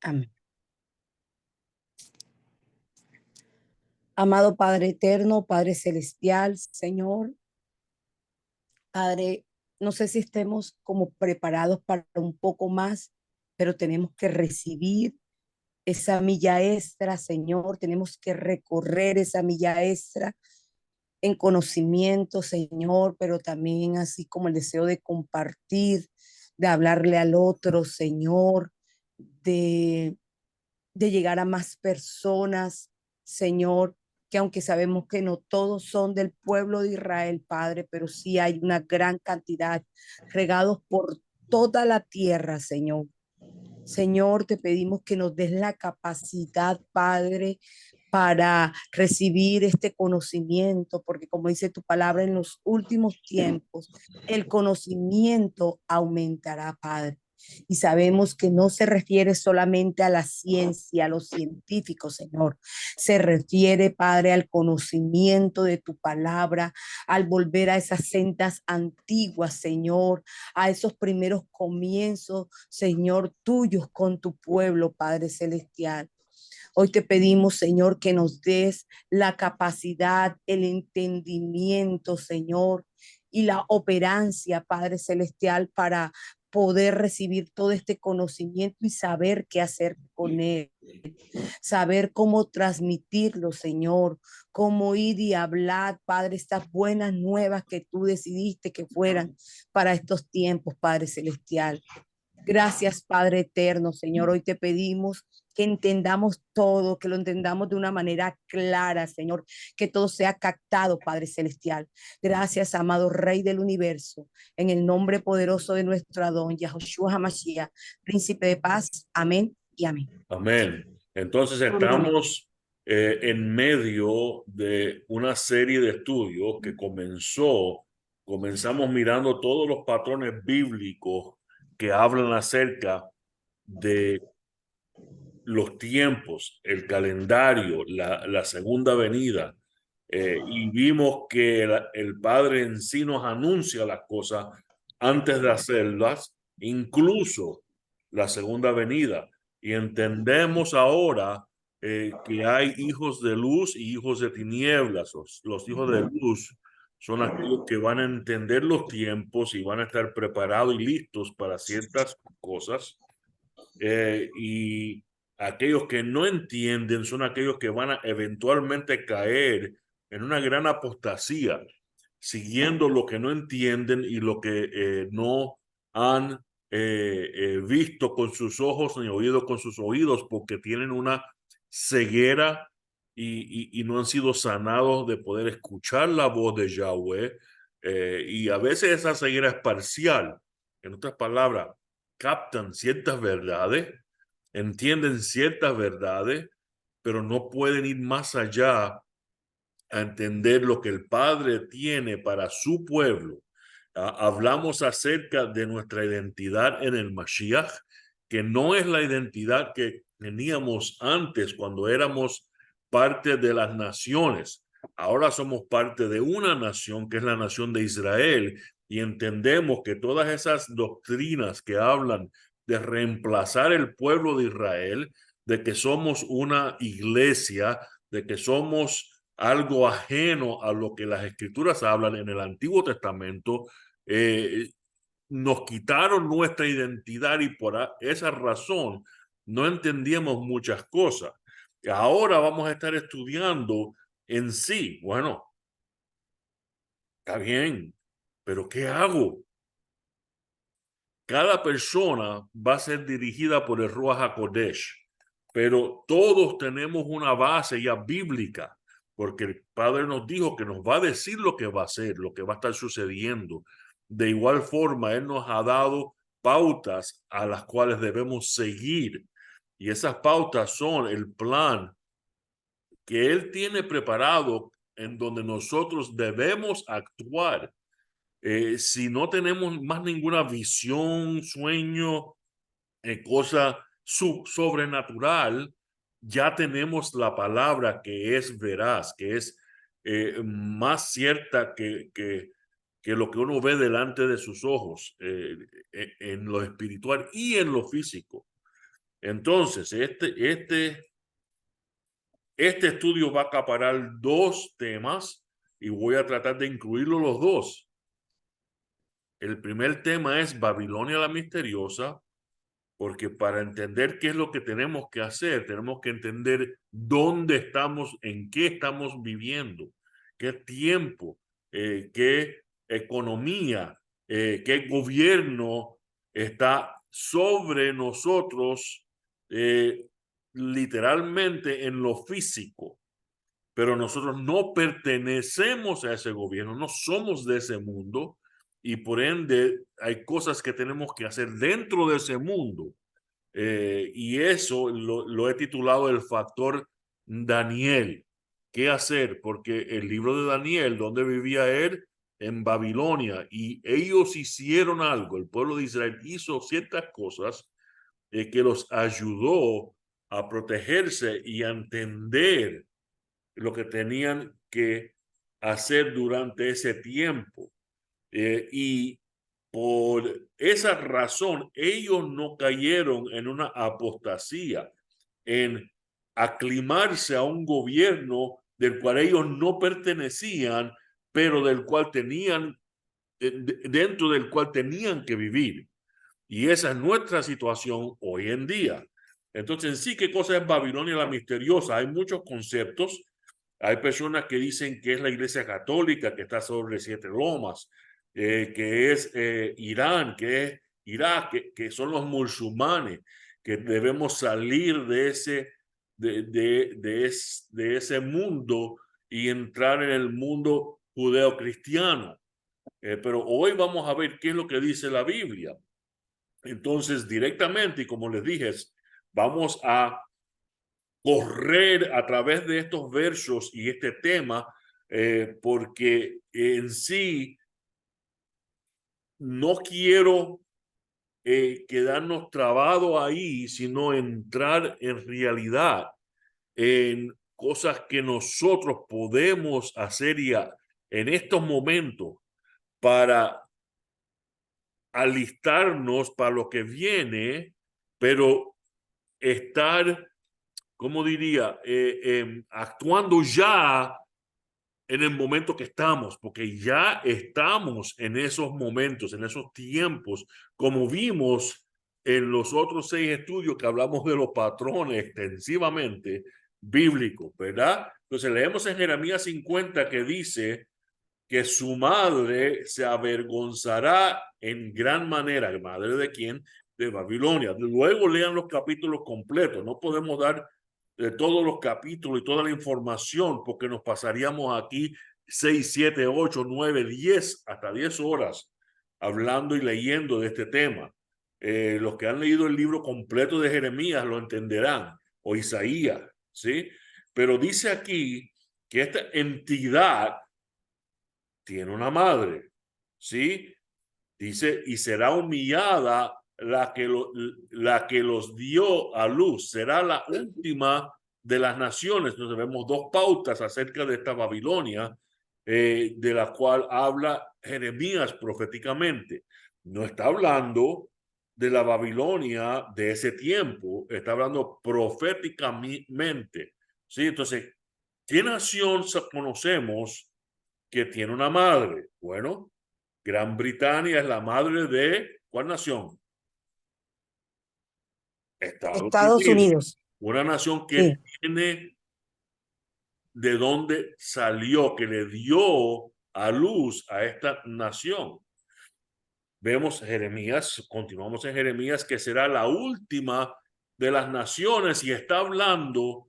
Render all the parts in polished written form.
Amén. Amado Padre eterno, Padre celestial, Señor, Padre, no sé si estemos como preparados para un poco más, pero tenemos que recibir esa milla extra, Señor, tenemos que recorrer esa milla extra en conocimiento, Señor, pero también así como el deseo de compartir, de hablarle al otro, Señor, de llegar a más personas, Señor, que aunque sabemos que no todos son del pueblo de Israel, Padre, pero sí hay una gran cantidad regados por toda la tierra, Señor. Señor, te pedimos que nos des la capacidad, Padre, para recibir este conocimiento, porque como dice tu palabra, en los últimos tiempos el conocimiento aumentará, Padre. Y sabemos que no se refiere solamente a la ciencia, a los científicos, Señor. Se refiere, Padre, al conocimiento de tu palabra, al volver a esas sendas antiguas, Señor, a esos primeros comienzos, Señor, tuyos con tu pueblo, Padre Celestial. Hoy te pedimos, Señor, que nos des la capacidad, el entendimiento, Señor, y la operancia, Padre Celestial, para poder recibir todo este conocimiento y saber qué hacer con él, saber cómo transmitirlo, Señor, cómo ir y hablar, Padre, estas buenas nuevas que tú decidiste que fueran para estos tiempos, Padre Celestial. Gracias, Padre eterno, Señor. Hoy te pedimos que entendamos todo, que lo entendamos de una manera clara, Señor, que todo sea captado, Padre celestial. Gracias, amado Rey del universo, en el nombre poderoso de nuestro Adón, Yahushua HaMashiach, Príncipe de paz. Amén y amén. Amén. Entonces Amén. estamos en medio de una serie de estudios que comenzamos mirando todos los patrones bíblicos que hablan acerca de los tiempos, el calendario, la segunda venida. Y vimos que el Padre en sí nos anuncia las cosas antes de hacerlas, incluso la segunda venida. Y entendemos ahora que hay hijos de luz y hijos de tinieblas. Los hijos de luz son aquellos que van a entender los tiempos y van a estar preparados y listos para ciertas cosas. Y aquellos que no entienden son aquellos que van a eventualmente caer en una gran apostasía, siguiendo lo que no entienden y lo que no han visto con sus ojos ni oído con sus oídos, porque tienen una ceguera y no han sido sanados de poder escuchar la voz de Yahweh. Y a veces esa ceguera es parcial. En otras palabras, captan ciertas verdades, entienden ciertas verdades, pero no pueden ir más allá a entender lo que el Padre tiene para su pueblo. Hablamos acerca de nuestra identidad en el Mashiach, que no es la identidad que teníamos antes cuando éramos parte de las naciones. Ahora somos parte de una nación que es la nación de Israel y entendemos que todas esas doctrinas que hablan de reemplazar el pueblo de Israel, de que somos una iglesia, de que somos algo ajeno a lo que las escrituras hablan en el Antiguo Testamento, eh, nos quitaron nuestra identidad y por esa razón no entendíamos muchas cosas. Ahora vamos a estar estudiando en sí. Bueno, está bien, pero ¿qué hago? Cada persona va a ser dirigida por el Ruach HaKodesh, pero todos tenemos una base ya bíblica, porque el Padre nos dijo que nos va a decir lo que va a hacer, lo que va a estar sucediendo. De igual forma, Él nos ha dado pautas a las cuales debemos seguir, y esas pautas son el plan que Él tiene preparado en donde nosotros debemos actuar. Si no tenemos más ninguna visión, sueño, cosa sobrenatural, ya tenemos la palabra que es veraz, que es más cierta que lo que uno ve delante de sus ojos, en lo espiritual y en lo físico. Entonces, este estudio va a acaparar dos temas y voy a tratar de incluirlos los dos. El primer tema es Babilonia la misteriosa, porque para entender qué es lo que tenemos que hacer, tenemos que entender dónde estamos, en qué estamos viviendo, qué tiempo, qué economía, qué gobierno está sobre nosotros, literalmente en lo físico. Pero nosotros no pertenecemos a ese gobierno, no somos de ese mundo y por ende hay cosas que tenemos que hacer dentro de ese mundo. Y eso lo he titulado el factor Daniel. ¿Qué hacer? Porque el libro de Daniel, ¿dónde vivía él? En Babilonia. Y ellos hicieron algo, el pueblo de Israel hizo ciertas cosas que los ayudó a protegerse y a entender lo que tenían que hacer durante ese tiempo. Y por esa razón, ellos no cayeron en una apostasía, en aclimarse a un gobierno del cual ellos no pertenecían, pero del cual tenían, dentro del cual tenían que vivir. Y esa es nuestra situación hoy en día. Entonces, en sí, ¿qué cosa es Babilonia la misteriosa? Hay muchos conceptos. Hay personas que dicen que es la iglesia católica que está sobre 7 lomas, que es Irán, que es Irak, que son los musulmanes, que debemos salir de ese mundo y entrar en el mundo judeocristiano. Pero hoy vamos a ver qué es lo que dice la Biblia. Entonces, directamente, y como les dije, vamos a correr a través de estos versos y este tema, porque en sí no quiero quedarnos trabados ahí, sino entrar en realidad en cosas que nosotros podemos hacer ya en estos momentos para alistarnos para lo que viene, pero estar, ¿cómo diría? Actuando ya en el momento que estamos, porque ya estamos en esos momentos, en esos tiempos, como vimos en los otros 6 estudios que hablamos de los patrones extensivamente bíblicos, ¿verdad? Entonces leemos en Jeremías 50 que dice que su madre se avergonzará en gran manera. ¿Madre de quién? De Babilonia. Luego lean los capítulos completos. No podemos dar todos los capítulos y toda la información porque nos pasaríamos aquí 6, 7, 8, 9, 10, hasta 10 horas hablando y leyendo de este tema. Los que han leído el libro completo de Jeremías lo entenderán, o Isaías, ¿sí? Pero dice aquí que esta entidad tiene una madre, ¿sí? Dice, y será humillada la que los dio a luz, será la última de las naciones. Entonces vemos dos pautas acerca de esta Babilonia, de la cual habla Jeremías proféticamente. No está hablando de la Babilonia de ese tiempo, está hablando proféticamente, ¿sí? Entonces, ¿qué nación conocemos que tiene una madre? Bueno, Gran Bretaña es la madre de ¿cuál nación? Estados Estados Unidos. Unidos, Una nación que sí. tiene de dónde salió, que le dio a luz a esta nación. Vemos Jeremías, continuamos en Jeremías, que será la última de las naciones y está hablando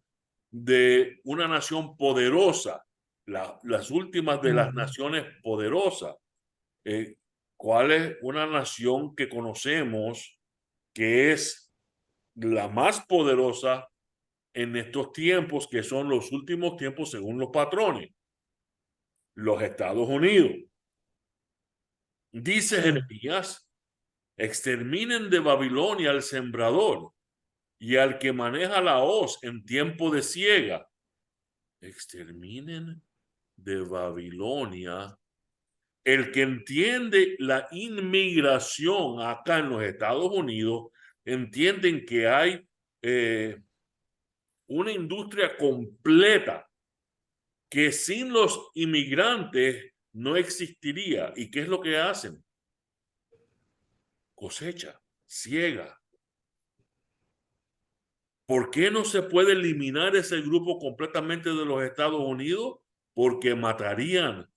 de una nación poderosa, las últimas de las naciones poderosas. ¿Cuál es una nación que conocemos que es la más poderosa en estos tiempos, que son los últimos tiempos según los patrones? Los Estados Unidos. Dice Sí. Jeremías, exterminen de Babilonia al sembrador y al que maneja la hoz en tiempo de siega. Exterminen de Babilonia. El que entiende la inmigración acá en los Estados Unidos, entienden que hay una industria completa que sin los inmigrantes no existiría. ¿Y qué es lo que hacen? Cosecha, siega. ¿Por qué no se puede eliminar ese grupo completamente de los Estados Unidos? Porque matarían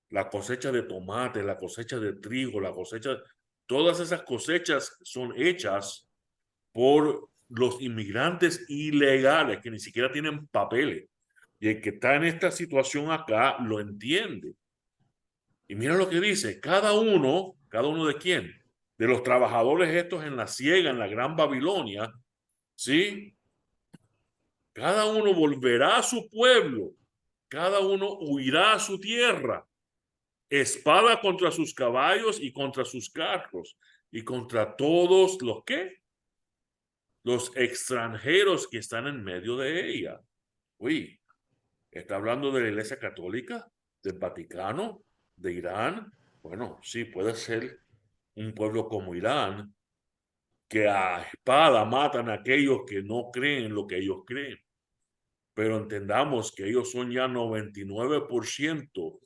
la cosecha de tomate, la cosecha de trigo, la cosecha, todas esas cosechas son hechas por los inmigrantes ilegales que ni siquiera tienen papeles. Y el que está en esta situación acá lo entiende. Y mira lo que dice, cada uno de quién, de los trabajadores estos en la siega, en la Gran Babilonia, ¿sí? Cada uno volverá a su pueblo, cada uno huirá a su tierra, espada contra sus caballos y contra sus carros y contra todos los que, los extranjeros que están en medio de ella. Uy, está hablando de la Iglesia Católica, del Vaticano, de Irán. Bueno, sí, puede ser un pueblo como Irán, que a espada matan a aquellos que no creen en lo que ellos creen. Pero entendamos que ellos son ya 99%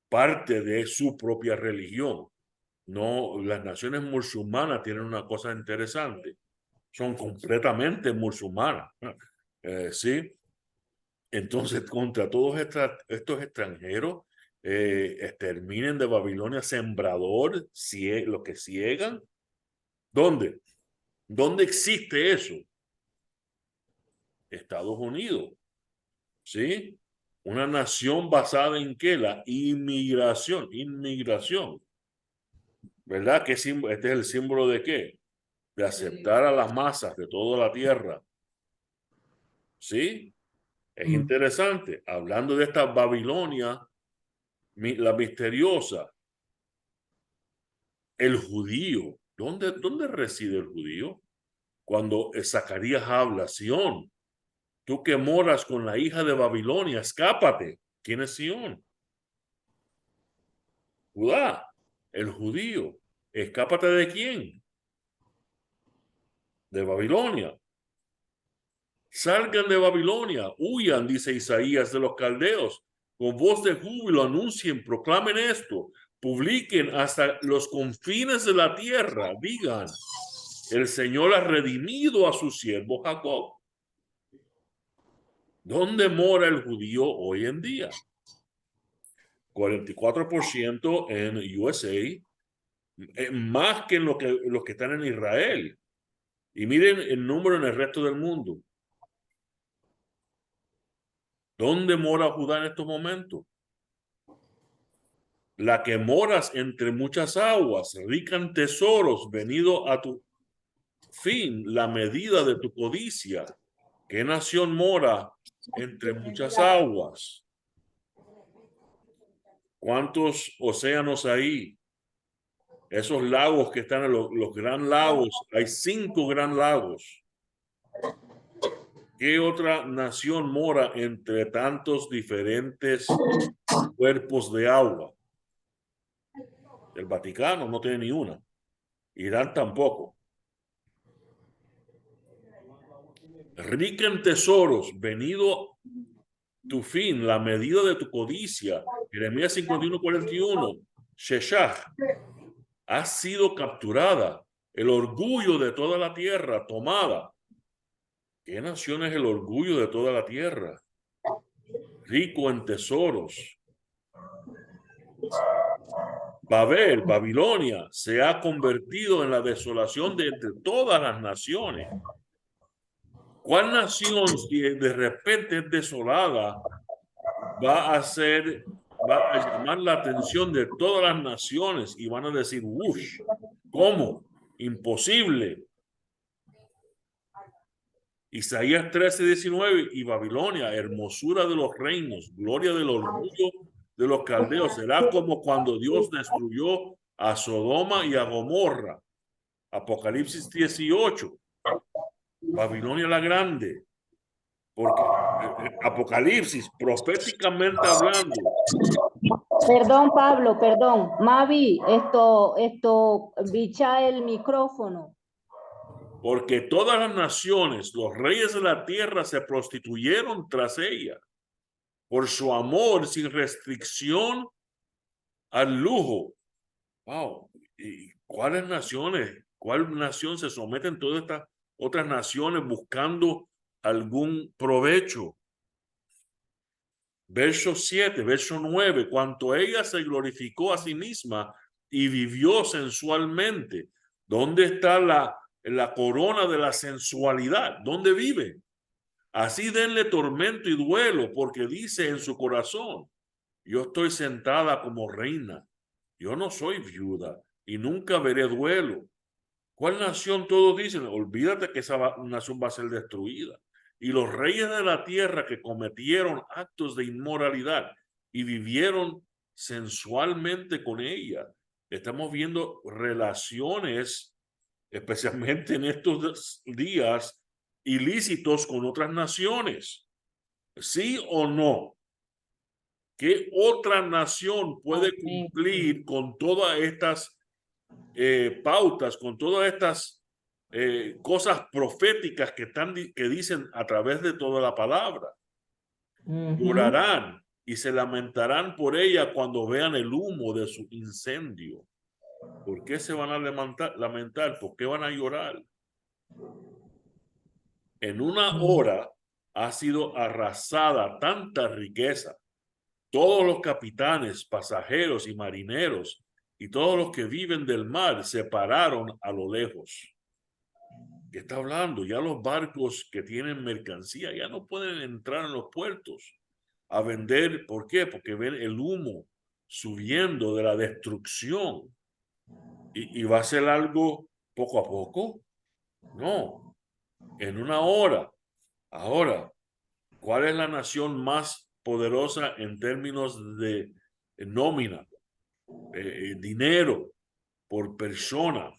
parte de su propia religión. No, las naciones musulmanas tienen una cosa interesante. Son completamente musulmanas. ¿Sí? Entonces, contra todos estos extranjeros, exterminen de Babilonia sembrador, lo que ciegan. ¿Dónde? ¿Dónde existe eso? Estados Unidos. ¿Sí? Una nación basada en qué? La inmigración. ¿Verdad? Este es el símbolo de qué? De aceptar a las masas de toda la tierra. ¿Sí? Es interesante. Hablando de esta Babilonia, la misteriosa, el judío. ¿Dónde reside el judío? Cuando Zacarías habla, Sión, tú que moras con la hija de Babilonia, escápate. ¿Quién es Sión? Judá, el judío. ¿Escápate de quién? De Babilonia. Salgan de Babilonia, huyan, dice Isaías, de los caldeos. Con voz de júbilo anuncien, proclamen esto, publiquen hasta los confines de la tierra. Digan, el Señor ha redimido a su siervo Jacob. ¿Dónde mora el judío hoy en día? 44% en USA, más que en los que están en Israel. Y miren el número en el resto del mundo. ¿Dónde mora Judá en estos momentos? La que moras entre muchas aguas, rica en tesoros, venido a tu fin, la medida de tu codicia. ¿Qué nación mora entre muchas aguas? ¿Cuántos océanos hay? Esos lagos que están en los gran lagos, hay 5 gran lagos. ¿Qué otra nación mora entre tantos diferentes cuerpos de agua? El Vaticano no tiene ni una. Irán tampoco. Rica en tesoros, venido tu fin, la medida de tu codicia. Jeremías 51:41. Sheshach, ha sido capturada. El orgullo de toda la tierra tomada. ¿Qué nación es el orgullo de toda la tierra? Rico en tesoros. Babel, Babilonia, se ha convertido en la desolación de entre todas las naciones. ¿Cuál nación, si de repente es desolada, va a llamar la atención de todas las naciones y van a decir, uff, ¿cómo? Imposible. Isaías 13:19, y Babilonia, hermosura de los reinos, gloria del orgullo de los caldeos, será como cuando Dios destruyó a Sodoma y a Gomorra. Apocalipsis 18, Babilonia la grande, porque Apocalipsis, proféticamente hablando. Perdón, Pablo, perdón. Mavi, bicha el micrófono. porque todas las naciones, los reyes de la tierra se prostituyeron tras ella por su amor sin restricción al lujo. Wow. ¿Y cuáles naciones? ¿Cuál nación se someten todas estas otras naciones buscando algún provecho? Verso 7, verso 9, cuanto ella se glorificó a sí misma y vivió sensualmente. ¿Dónde está la corona de la sensualidad? ¿Dónde vive? Así denle tormento y duelo, porque dice en su corazón, yo estoy sentada como reina, yo no soy viuda y nunca veré duelo. ¿Cuál nación? Todos dicen, olvídate que esa nación va a ser destruida. Y los reyes de la tierra que cometieron actos de inmoralidad y vivieron sensualmente con ella. Estamos viendo relaciones, especialmente en estos días, ilícitos con otras naciones. ¿Sí o no? ¿Qué otra nación puede Amén. cumplir con todas estas pautas, con todas estas cosas proféticas que dicen a través de toda la palabra? Llorarán y se lamentarán por ella cuando vean el humo de su incendio. ¿Por qué se van a lamentar? ¿Por qué van a llorar? En una hora ha sido arrasada tanta riqueza. Todos los capitanes, pasajeros y marineros y todos los que viven del mar se pararon a lo lejos. ¿Qué está hablando? Ya los barcos que tienen mercancía ya no pueden entrar en los puertos a vender. ¿Por qué? Porque ven el humo subiendo de la destrucción. ¿Y va a ser algo poco a poco? No, en una hora. Ahora, ¿cuál es la nación más poderosa en términos de nómina, dinero por persona?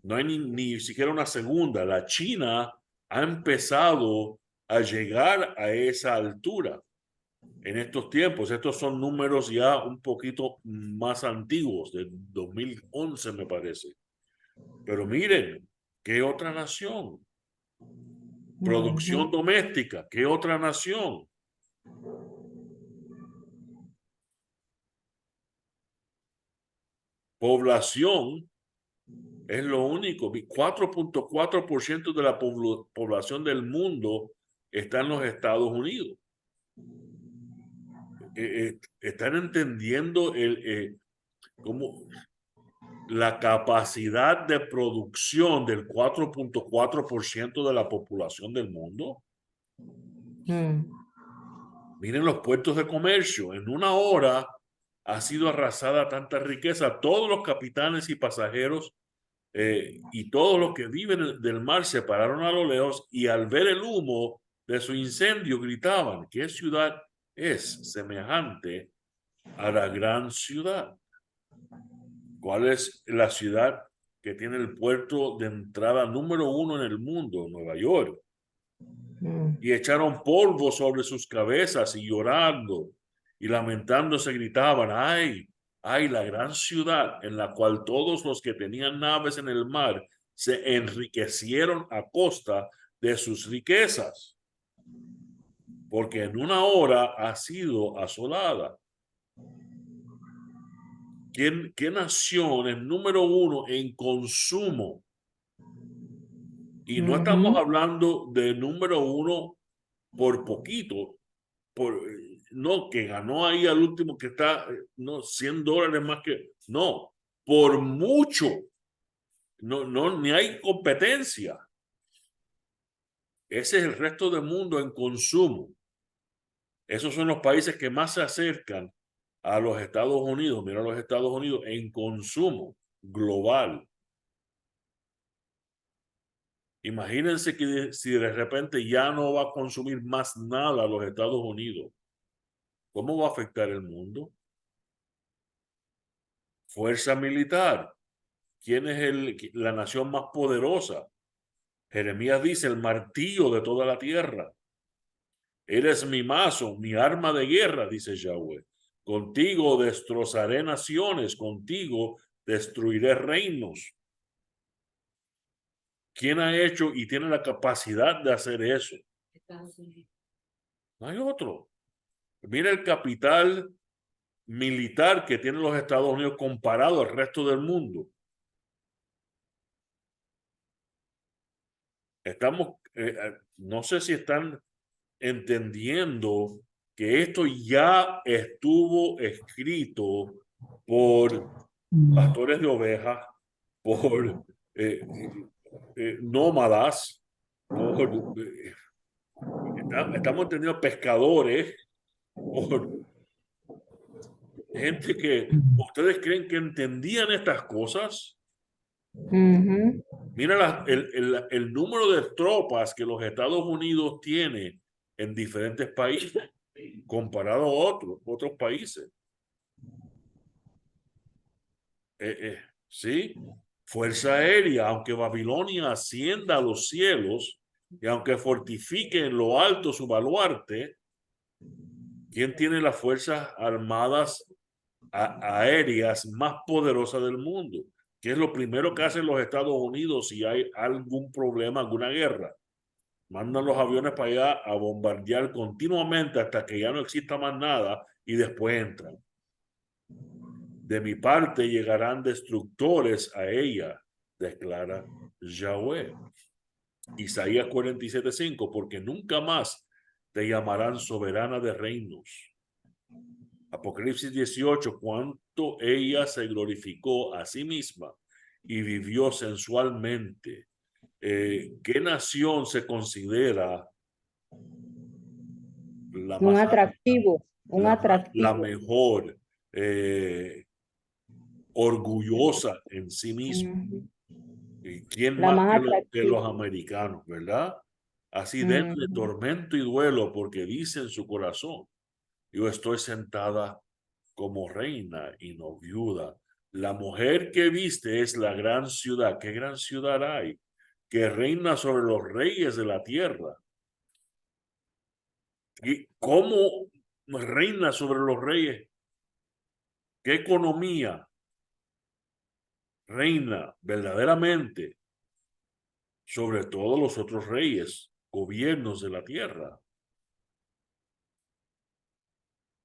No hay ni siquiera una segunda. La China ha empezado a llegar a esa altura en estos tiempos. Estos son números ya un poquito más antiguos, de 2011 me parece. Pero miren, ¿qué otra nación? Producción doméstica, ¿qué otra nación? Población es lo único. 4.4% de la población del mundo está en los Estados Unidos. Están entendiendo cómo la capacidad de producción del 4.4% de la población del mundo. Miren los puertos de comercio. En una hora ha sido arrasada tanta riqueza. Todos los capitanes y pasajeros y todos los que viven del mar se pararon a lo lejos y al ver el humo de su incendio gritaban, ¿qué ciudad es semejante a la gran ciudad? ¿Cuál es la ciudad que tiene el puerto de entrada número 1 en el mundo? Nueva York. Y echaron polvo sobre sus cabezas y llorando y lamentándose gritaban, ¡ay! ¡Ay! La gran ciudad en la cual todos los que tenían naves en el mar se enriquecieron a costa de sus riquezas, porque en una hora ha sido asolada. ¿Qué nación es número 1 en consumo? Y no estamos hablando de número 1 por poquito, no, que ganó ahí al último que está, no, $100 más que, no, por mucho, ni hay competencia. Ese es el resto del mundo en consumo. Esos son los países que más se acercan a los Estados Unidos. Mira los Estados Unidos en consumo global. Imagínense que si de repente ya no va a consumir más nada los Estados Unidos, ¿cómo va a afectar el mundo? Fuerza militar. ¿Quién es la nación más poderosa? Jeremías dice, el martillo de toda la tierra. Eres mi mazo, mi arma de guerra, dice Yahweh. Contigo destrozaré naciones, contigo destruiré reinos. ¿Quién ha hecho y tiene la capacidad de hacer eso? No hay otro. Mira el capital militar que tienen los Estados Unidos comparado al resto del mundo. No sé si están entendiendo que esto ya estuvo escrito por pastores de ovejas, por nómadas, estamos entendiendo pescadores, por gente que ustedes creen que entendían estas cosas. Mira el número de tropas que los Estados Unidos tiene en diferentes países comparado a otros países. ¿Sí? Fuerza aérea, aunque Babilonia ascienda a los cielos y aunque fortifique en lo alto su baluarte, ¿quién tiene las fuerzas armadas aéreas más poderosas del mundo? ¿Qué es lo primero que hacen los Estados Unidos si hay algún problema, alguna guerra? Mandan los aviones para allá a bombardear continuamente hasta que ya no exista más nada y después entran. De mi parte llegarán destructores a ella, declara Yahweh. Isaías 47:5, porque nunca más te llamarán soberana de reinos. Apocalipsis 18, cuánto ella se glorificó a sí misma y vivió sensualmente. ¿Qué nación se considera la Un más atractivo, un la atractivo. mejor, orgullosa en sí misma? ¿Y quién La más más que los atractiva. americanos, verdad? Así denle tormento y duelo porque dice en su corazón, yo estoy sentada como reina y no viuda. La mujer que viste es la gran ciudad. ¿Qué gran ciudad hay? Que reina sobre los reyes de la tierra. ¿Y cómo reina sobre los reyes? ¿Qué economía reina verdaderamente sobre todos los otros reyes, gobiernos de la tierra?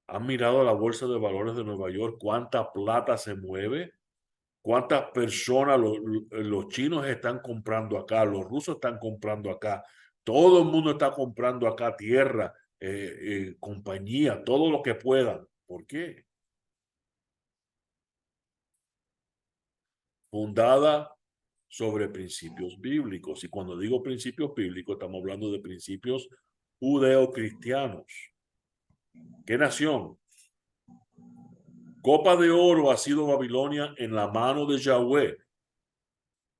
¿Han mirado la bolsa de valores de Nueva York? ¿Cuánta plata se mueve? ¿Cuántas personas los chinos están comprando acá? Los rusos están comprando acá. Todo el mundo está comprando acá tierra, compañía, todo lo que puedan. ¿Por qué? Fundada sobre principios bíblicos. Y cuando digo principios bíblicos, estamos hablando de principios judeocristianos. ¿Qué nación? Copa de oro ha sido Babilonia en la mano de Yahweh,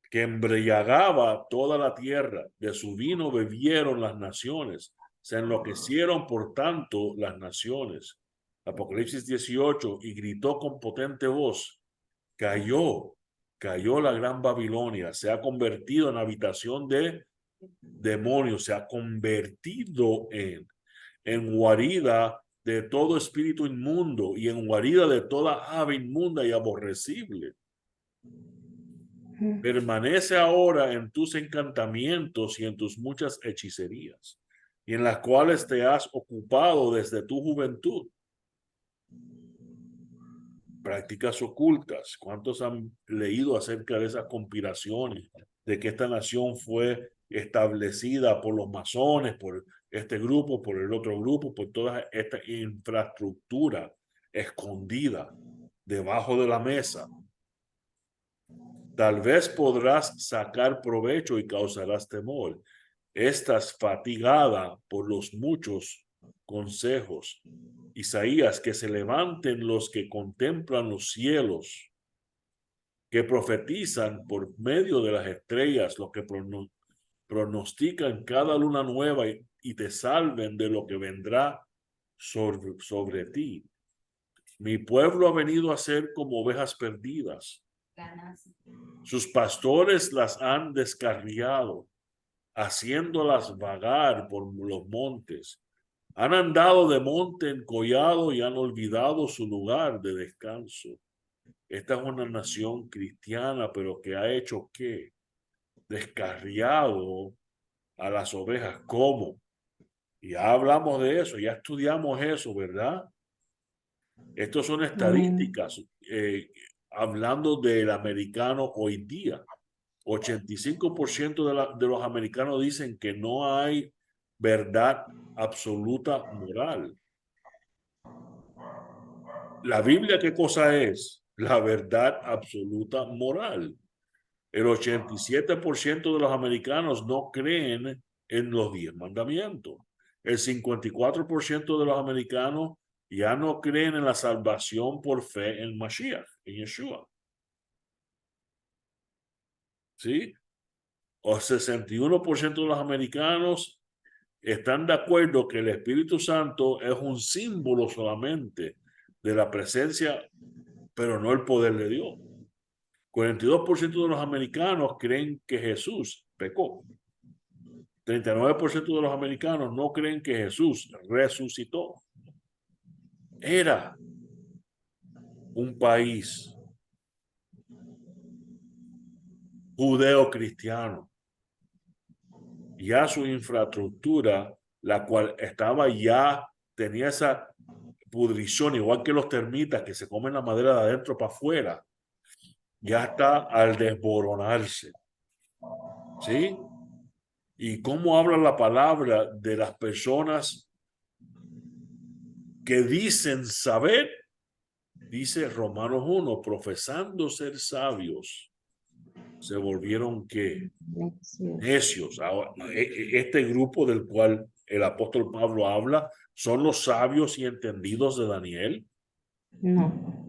que embriagaba toda la tierra. De su vino bebieron las naciones. Se enloquecieron por tanto las naciones. Apocalipsis 18, y gritó con potente voz, cayó la gran Babilonia, se ha convertido en habitación de demonios, se ha convertido en guarida de todo espíritu inmundo y en guarida de toda ave inmunda y aborrecible. Permanece ahora en tus encantamientos y en tus muchas hechicerías, y en las cuales te has ocupado desde tu juventud. Prácticas ocultas. ¿Cuántos han leído acerca de esas conspiraciones, de que esta nación fue establecida por los masones, por este grupo, por el otro grupo, por toda esta infraestructura escondida debajo de la mesa? Tal vez podrás sacar provecho y causarás temor. Estás fatigada por los muchos consejos. Isaías, que se levanten los que contemplan los cielos, que profetizan por medio de las estrellas, los que pronostican cada luna nueva y te salven de lo que vendrá sobre ti. Mi pueblo ha venido a ser como ovejas perdidas. Sus pastores las han descarriado, haciéndolas vagar por los montes. Han andado de monte en collado y han olvidado su lugar de descanso. Esta es una nación cristiana, pero que ha hecho ¿qué? descarriado a las ovejas. ¿Cómo? Ya hablamos de eso, ya estudiamos eso, ¿verdad? Estos son estadísticas hablando del americano hoy día. 85% de los americanos dicen que no hay verdad absoluta moral. La Biblia, ¿qué cosa es? La verdad absoluta moral. El 87% de los americanos no creen en los 10 mandamientos. El 54% de los americanos ya no creen en la salvación por fe en Mashiach, en Yeshua. ¿Sí? O 61% de los americanos están de acuerdo que el Espíritu Santo es un símbolo solamente de la presencia, pero no el poder de Dios. 42% de los americanos creen que Jesús pecó. 39% de los americanos no creen que Jesús resucitó. Era un país judeo-cristiano. Ya su infraestructura, la cual estaba ya, tenía esa pudrición, igual que los termitas que se comen la madera de adentro para afuera, ya está al desboronarse. ¿Sí? ¿Y cómo habla la palabra de las personas que dicen saber? Dice Romanos 1, profesando ser sabios, se volvieron ¿qué? Necios. Ahora, este grupo del cual el apóstol Pablo habla, ¿son los sabios y entendidos de Daniel? No.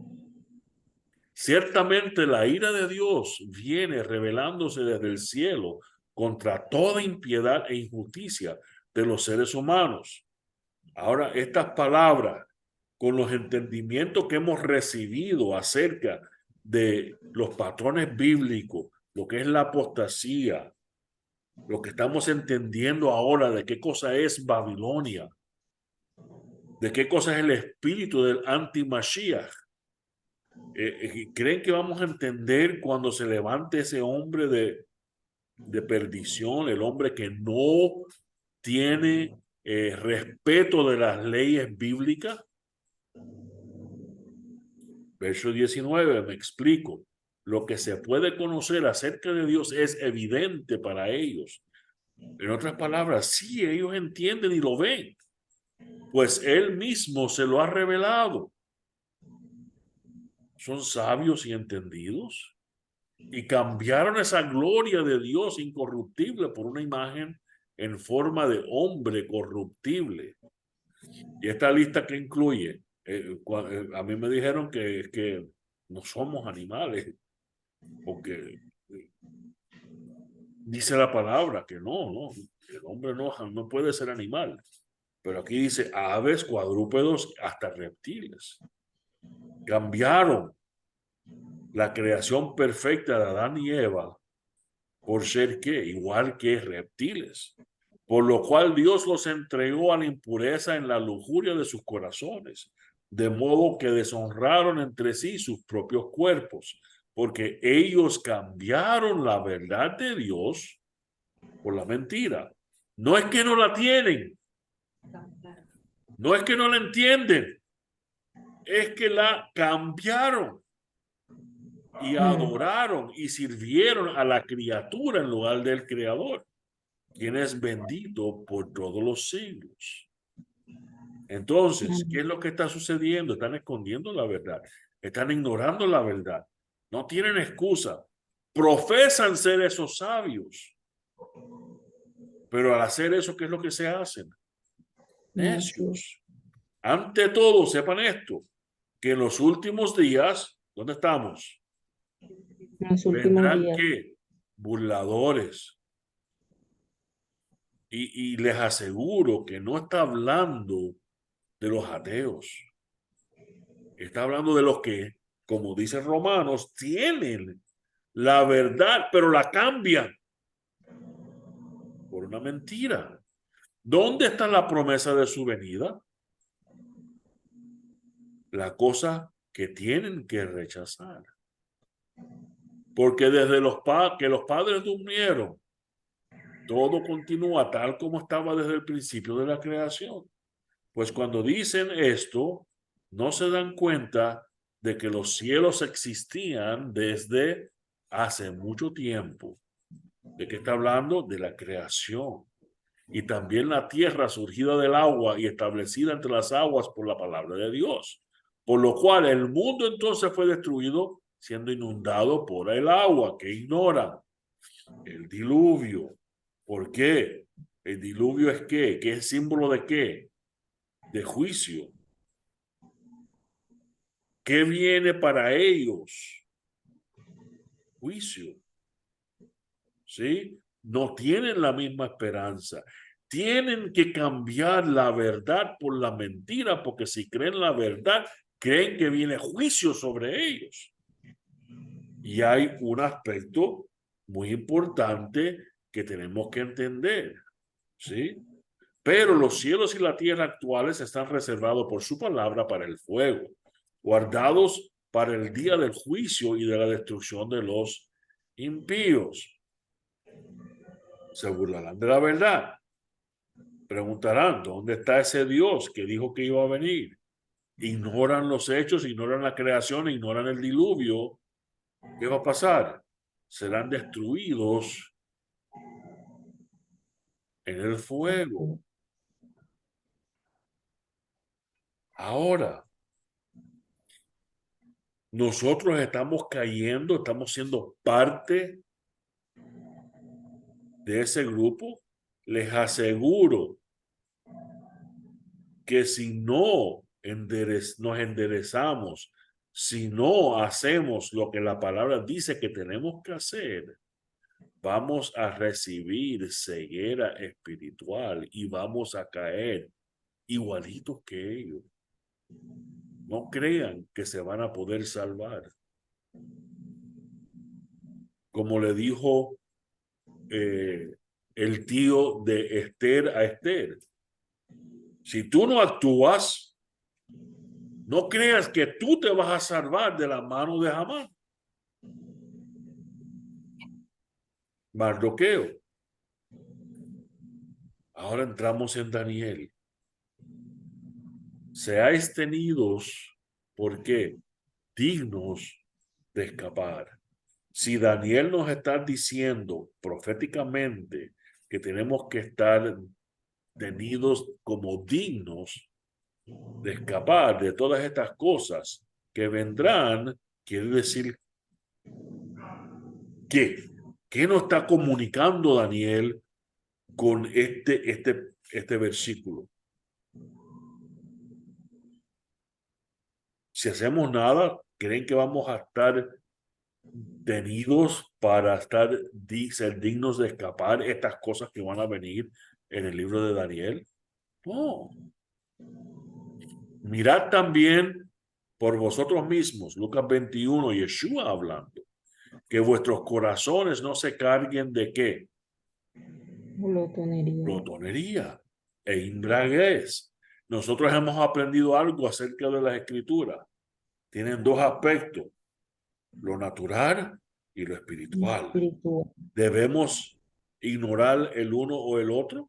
Ciertamente la ira de Dios viene revelándose desde el cielo contra toda impiedad e injusticia de los seres humanos. Ahora, estas palabras, con los entendimientos que hemos recibido acerca de los patrones bíblicos, lo que es la apostasía, lo que estamos entendiendo ahora de qué cosa es Babilonia, de qué cosa es el espíritu del anti-Mashiach. ¿Creen que vamos a entender cuando se levante ese hombre de perdición, el hombre que no tiene respeto de las leyes bíblicas? Verso 19, me explico. Lo que se puede conocer acerca de Dios es evidente para ellos. En otras palabras, sí, ellos entienden y lo ven, pues Él mismo se lo ha revelado. Son sabios y entendidos y cambiaron esa gloria de Dios incorruptible por una imagen en forma de hombre corruptible. Y esta lista que incluye, a mí me dijeron que no somos animales, porque dice la palabra que no, el hombre no puede ser animal. Pero aquí dice aves, cuadrúpedos, hasta reptiles. Cambiaron la creación perfecta de Adán y Eva por ser ¿qué? Igual que reptiles. Por lo cual Dios los entregó a la impureza en la lujuria de sus corazones, de modo que deshonraron entre sí sus propios cuerpos, porque ellos cambiaron la verdad de Dios por la mentira. No es que no la tienen, no es que no la entienden, es que la cambiaron y adoraron y sirvieron a la criatura en lugar del creador, quien es bendito por todos los siglos. Entonces, ¿qué es lo que está sucediendo? Están escondiendo la verdad, están ignorando la verdad, no tienen excusa, profesan ser esos sabios, pero al hacer eso, ¿qué es lo que se hacen? Necios. Ante todo, sepan esto, que en los últimos días, ¿dónde estamos? En los últimos Vendrán días. ¿qué? Burladores. Y les aseguro que no está hablando de los ateos. Está hablando de los que, como dice Romanos, tienen la verdad, pero la cambian por una mentira. ¿Dónde está la promesa de su venida? La cosa que tienen que rechazar. Porque desde que los padres durmieron, todo continúa tal como estaba desde el principio de la creación. Pues cuando dicen esto, no se dan cuenta de que los cielos existían desde hace mucho tiempo. ¿De qué está hablando? De la creación. Y también la tierra surgida del agua y establecida entre las aguas por la palabra de Dios. Por lo cual el mundo entonces fue destruido siendo inundado por el agua. ¿Que ignoran? El diluvio. ¿Por qué? ¿El diluvio es qué? ¿Qué es símbolo de qué? De juicio. ¿Qué viene para ellos? Juicio. ¿Sí? No tienen la misma esperanza. Tienen que cambiar la verdad por la mentira, porque si creen la verdad, creen que viene juicio sobre ellos. Y hay un aspecto muy importante que tenemos que entender, ¿sí? Pero los cielos y la tierra actuales están reservados por su palabra para el fuego, guardados para el día del juicio y de la destrucción de los impíos. Se burlarán de la verdad. Preguntarán, ¿dónde está ese Dios que dijo que iba a venir? Ignoran los hechos, ignoran la creación, ignoran el diluvio. ¿Qué va a pasar? Serán destruidos en el fuego. Ahora, nosotros estamos cayendo, estamos siendo parte de ese grupo. Les aseguro que si no nos enderezamos, si no hacemos lo que la palabra dice que tenemos que hacer, vamos a recibir ceguera espiritual y vamos a caer igualitos que ellos. No crean que se van a poder salvar. Como le dijo el tío de Esther a Esther, si tú no actúas, no creas que tú te vas a salvar de la mano de Hamán. Mardoqueo. Ahora entramos en Daniel. Seáis tenidos, ¿por qué? Dignos de escapar. Si Daniel nos está diciendo proféticamente que tenemos que estar tenidos como dignos de escapar de todas estas cosas que vendrán, quiere decir que ¿qué nos está comunicando Daniel con este versículo? Si hacemos nada, ¿creen que vamos a estar tenidos para ser dignos de escapar estas cosas que van a venir en el libro de Daniel? No. Mirad también por vosotros mismos, Lucas 21, Yeshua hablando, que vuestros corazones no se carguen de ¿qué? Glotonería. Glotonería e embriaguez. Nosotros hemos aprendido algo acerca de las escrituras. Tienen dos aspectos, lo natural y lo espiritual. Espiritual. ¿Debemos ignorar el uno o el otro?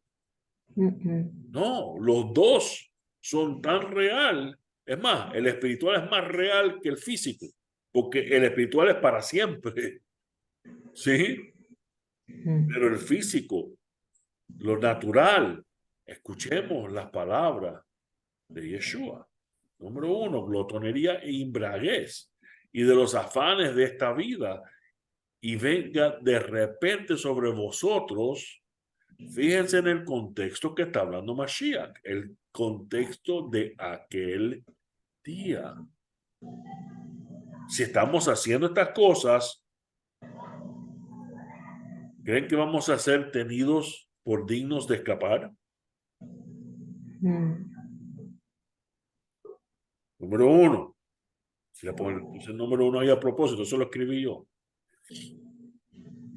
No, los dos son tan real. Es más, el espiritual es más real que el físico, porque el espiritual es para siempre. ¿Sí? Pero el físico, lo natural, escuchemos las palabras de Yeshua. Número uno, glotonería e embriaguez, y de los afanes de esta vida, y venga de repente sobre vosotros. Fíjense en el contexto que está hablando Mashiach, el contexto de aquel día. Si estamos haciendo estas cosas, ¿creen que vamos a ser tenidos por dignos de escapar? Número uno. Si le puse el número uno ahí a propósito, eso lo escribí yo.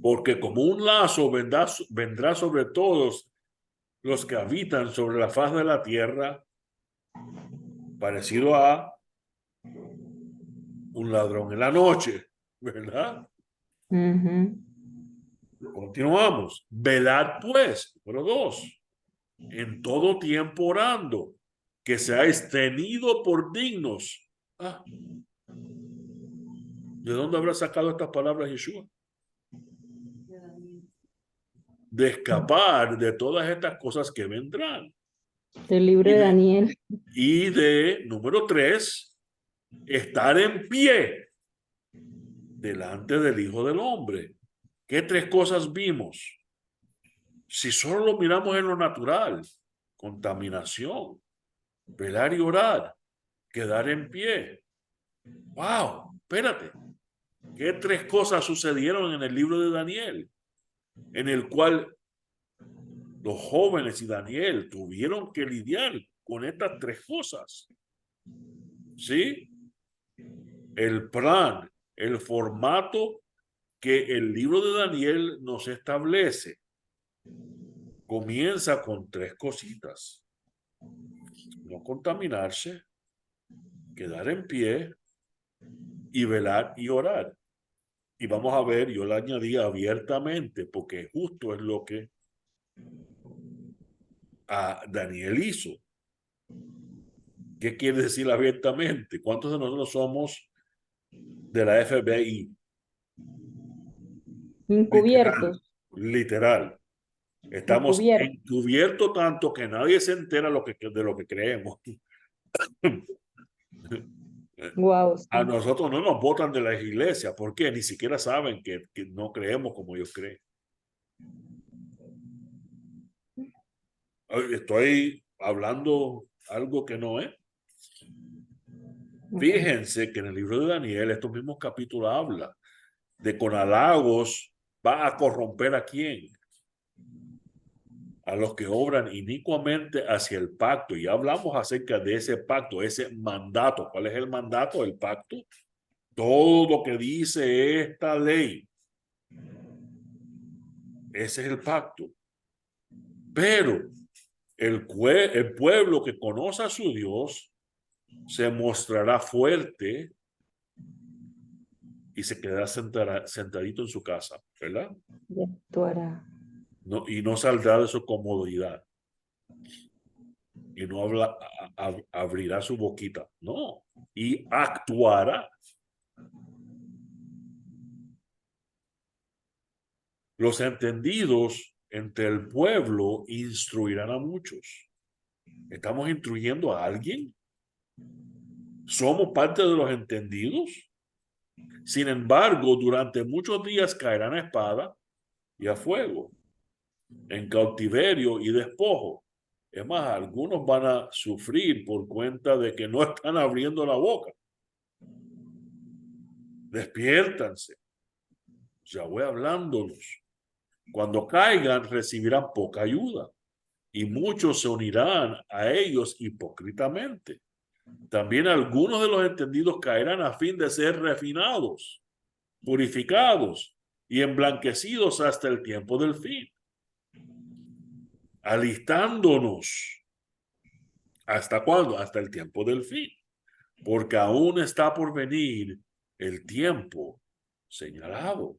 Porque como un lazo vendrá sobre todos los que habitan sobre la faz de la tierra, parecido a un ladrón en la noche, ¿verdad? Ujú. Continuamos. Velad pues, número 2, en todo tiempo orando, que seáis tenido por dignos. Ah, ¿de dónde habrá sacado estas palabras Yeshua? De escapar de todas estas cosas que vendrán. Del libro Y de de, Daniel. y de número 3, estar en pie delante del Hijo del Hombre. ¿Qué 3 cosas vimos? Si solo lo miramos en lo natural, contaminación, velar y orar, quedar en pie. ¡Wow! Espérate. ¿Qué 3 cosas sucedieron en el libro de Daniel? En el cual los jóvenes y Daniel tuvieron que lidiar con estas 3 cosas. ¿Sí? El plan, el formato que el libro de Daniel nos establece comienza con 3 cositas. No contaminarse, quedar en pie y velar y orar. Y vamos a ver, yo le añadí abiertamente porque justo es lo que a Daniel hizo. ¿Qué quiere decir abiertamente? ¿Cuántos de nosotros somos de la FBI? Literal, Encubiertos. literal. Estamos Encubiertos. encubiertos tanto que nadie se entera de lo que creemos. Wow, A sí. nosotros no nos votan de las iglesias. ¿Por qué? Ni siquiera saben que no creemos como ellos creen. Estoy hablando algo que no es. Fíjense que en el libro de Daniel, estos mismos capítulos habla de con halagos va a corromper a quién, a los que obran inicuamente hacia el pacto. Y hablamos acerca de ese pacto, ese mandato. ¿Cuál es el mandato del pacto? Todo lo que dice esta ley. Ese es el pacto. Pero el pueblo que conoce a su Dios se mostrará fuerte y se quedará sentadito en su casa, ¿verdad? Y actuará. No, y no saldrá de su comodidad y no abrirá su boquita, no, y actuará. Los entendidos entre el pueblo instruirán a muchos. ¿Estamos instruyendo a alguien? ¿Somos parte de los entendidos? Sin embargo, durante muchos días caerán a espada y a fuego, en cautiverio y despojo. Es más, algunos van a sufrir por cuenta de que no están abriendo la boca. Despiértanse. Ya voy hablándolos. Cuando caigan, recibirán poca ayuda y muchos se unirán a ellos hipócritamente. También algunos de los entendidos caerán a fin de ser refinados, purificados y emblanquecidos hasta el tiempo del fin, alistándonos. ¿Hasta cuándo? Hasta el tiempo del fin, porque aún está por venir el tiempo señalado.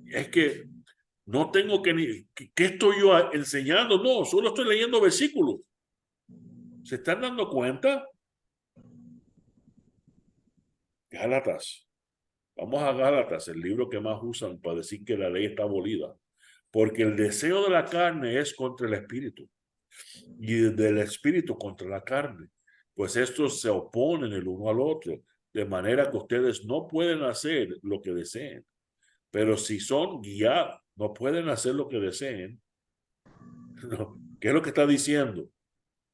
Es que no tengo ¿qué estoy yo enseñando? No, solo estoy leyendo versículos. ¿Se están dando cuenta? Gálatas. Vamos a Gálatas, el libro que más usan para decir que la ley está abolida. Porque el deseo de la carne es contra el espíritu y del espíritu contra la carne. Pues estos se oponen el uno al otro, de manera que ustedes no pueden hacer lo que deseen. Pero si son guiados, no pueden hacer lo que deseen. No. ¿Qué es lo que está diciendo?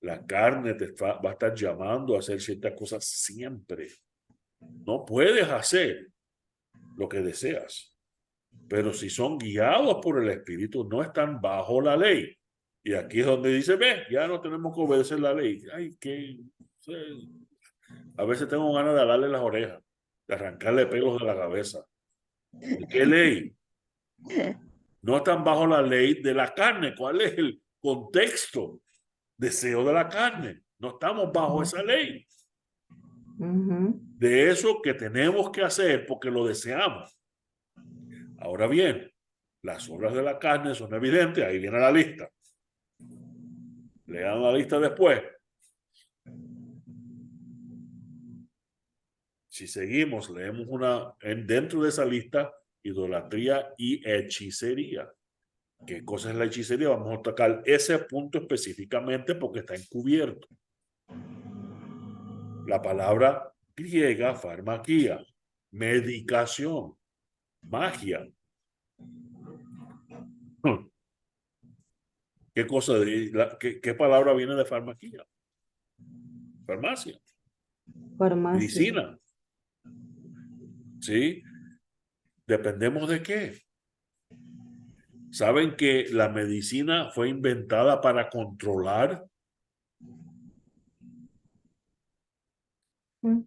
La carne va a estar llamando a hacer ciertas cosas siempre. No puedes hacer lo que deseas. Pero si son guiados por el Espíritu, no están bajo la ley. Y aquí es donde dice, ve, ya no tenemos que obedecer la ley. Ay, que a veces tengo ganas de darle las orejas, de arrancarle pelos de la cabeza. ¿De qué ley? No están bajo la ley de la carne. ¿Cuál es el contexto? Deseo de la carne. No estamos bajo esa ley. Ujú. de eso que tenemos que hacer porque lo deseamos. Ahora bien, las obras de la carne son evidentes, ahí viene la lista. Lean la lista después. Si seguimos, leemos dentro de esa lista, idolatría y hechicería. ¿Qué cosa es la hechicería? Vamos a tocar ese punto específicamente porque está encubierto. La palabra griega, farmaquía, medicación, magia. ¿Qué cosa qué palabra viene de farmaquía? Farmacia, Farmacia. medicina. ¿Sí? ¿Dependemos de qué? ¿Saben que la medicina fue inventada para controlar? Mm.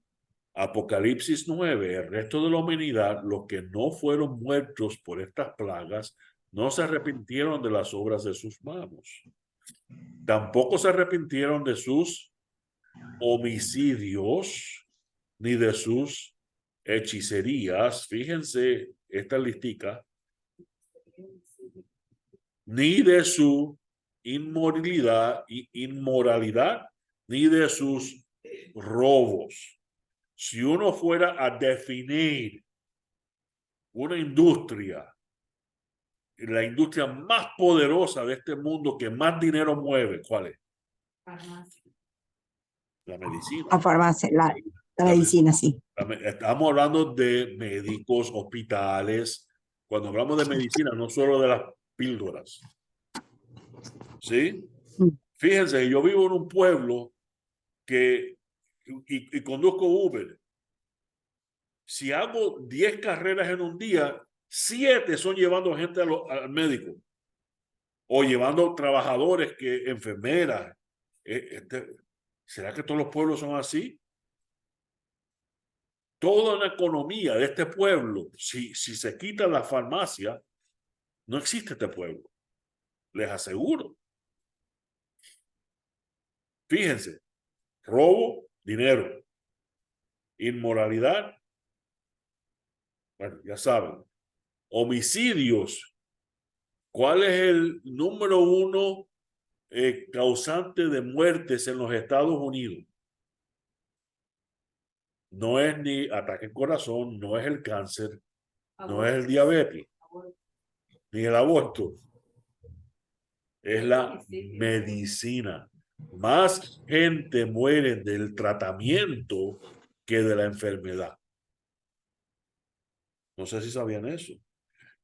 Apocalipsis 9, el resto de la humanidad, los que no fueron muertos por estas plagas, no se arrepintieron de las obras de sus manos. Tampoco se arrepintieron de sus homicidios, ni de sus hechicerías. Fíjense esta listica. Ni de su inmoralidad, ni de sus robos. Si uno fuera a definir una industria, la industria más poderosa de este mundo que más dinero mueve, ¿cuál es? La medicina. La farmacia, la La medicina, sí. Estamos hablando de médicos, hospitales. Cuando hablamos de medicina, no solo de las píldoras. ¿Sí? Mm. Fíjense, yo vivo en un pueblo y conduzco Uber. Si hago 10 carreras en un día, 7 son llevando gente al médico o llevando trabajadores, enfermeras. ¿Será que todos los pueblos son así? Toda la economía de este pueblo, si se quita la farmacia, no existe este pueblo. Les aseguro. Fíjense, robo, dinero. Inmoralidad, bueno, ya saben. Homicidios. ¿Cuál es el número 1 causante de muertes en los Estados Unidos? No es ni ataque al corazón, no es el cáncer, no es el diabetes, ni el aborto. Es la medicina. Más gente muere del tratamiento que de la enfermedad. No sé si sabían eso.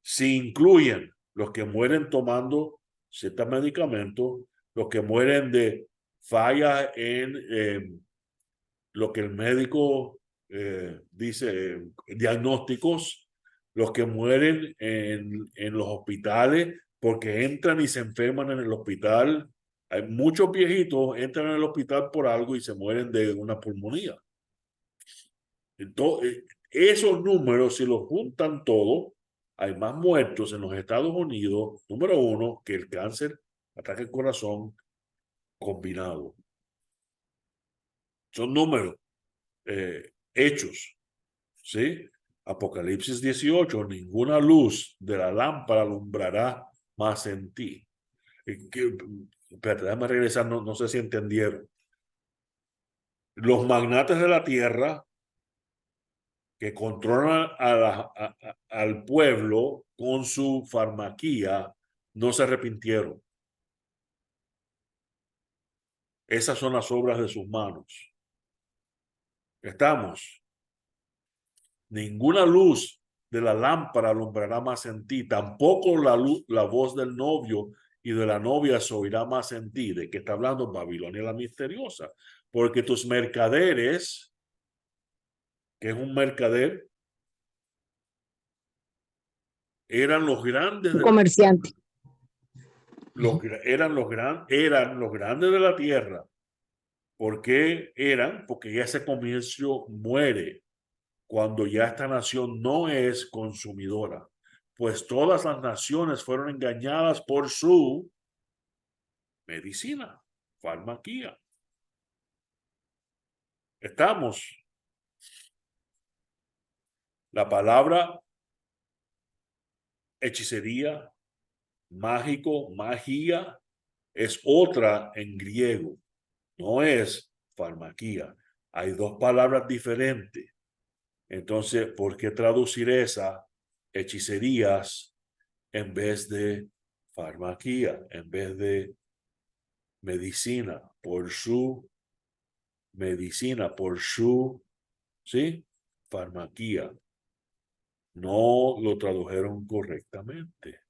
Si incluyen los que mueren tomando ciertos medicamentos, los que mueren de fallas en lo que el médico dice, diagnósticos, los que mueren en los hospitales porque entran y se enferman en el hospital. Hay muchos viejitos entran en el hospital por algo y se mueren de una pulmonía. Entonces, esos números, si los juntan todos, hay más muertos en los Estados Unidos, número 1, que el cáncer, ataque al corazón combinado. Son números, hechos, ¿sí? Apocalipsis 18, ninguna luz de la lámpara alumbrará más en ti. Espérate, déjame regresar, no sé si entendieron. Los magnates de la tierra que controlan al pueblo con su farmaquía, no se arrepintieron. Esas son las obras de sus manos. Estamos. Ninguna luz de la lámpara alumbrará más en ti, tampoco la voz del novio y de la novia se oirá más en ti. ¿De qué está hablando Babilonia la misteriosa? Porque tus mercaderes, que es un mercader, eran los grandes Un comerciante. eran los grandes de la tierra. ¿Por qué eran? Porque ya ese comercio muere cuando ya esta nación no es consumidora. Pues todas las naciones fueron engañadas por su medicina, farmaquía. Estamos. La palabra hechicería, mágico, magia, es otra en griego. No es farmaquía. Hay dos palabras diferentes. Entonces, ¿por qué traducir esa hechicerías en vez de farmaquía, en vez de medicina? Por su medicina, por su, ¿sí? Farmaquía. No lo tradujeron correctamente.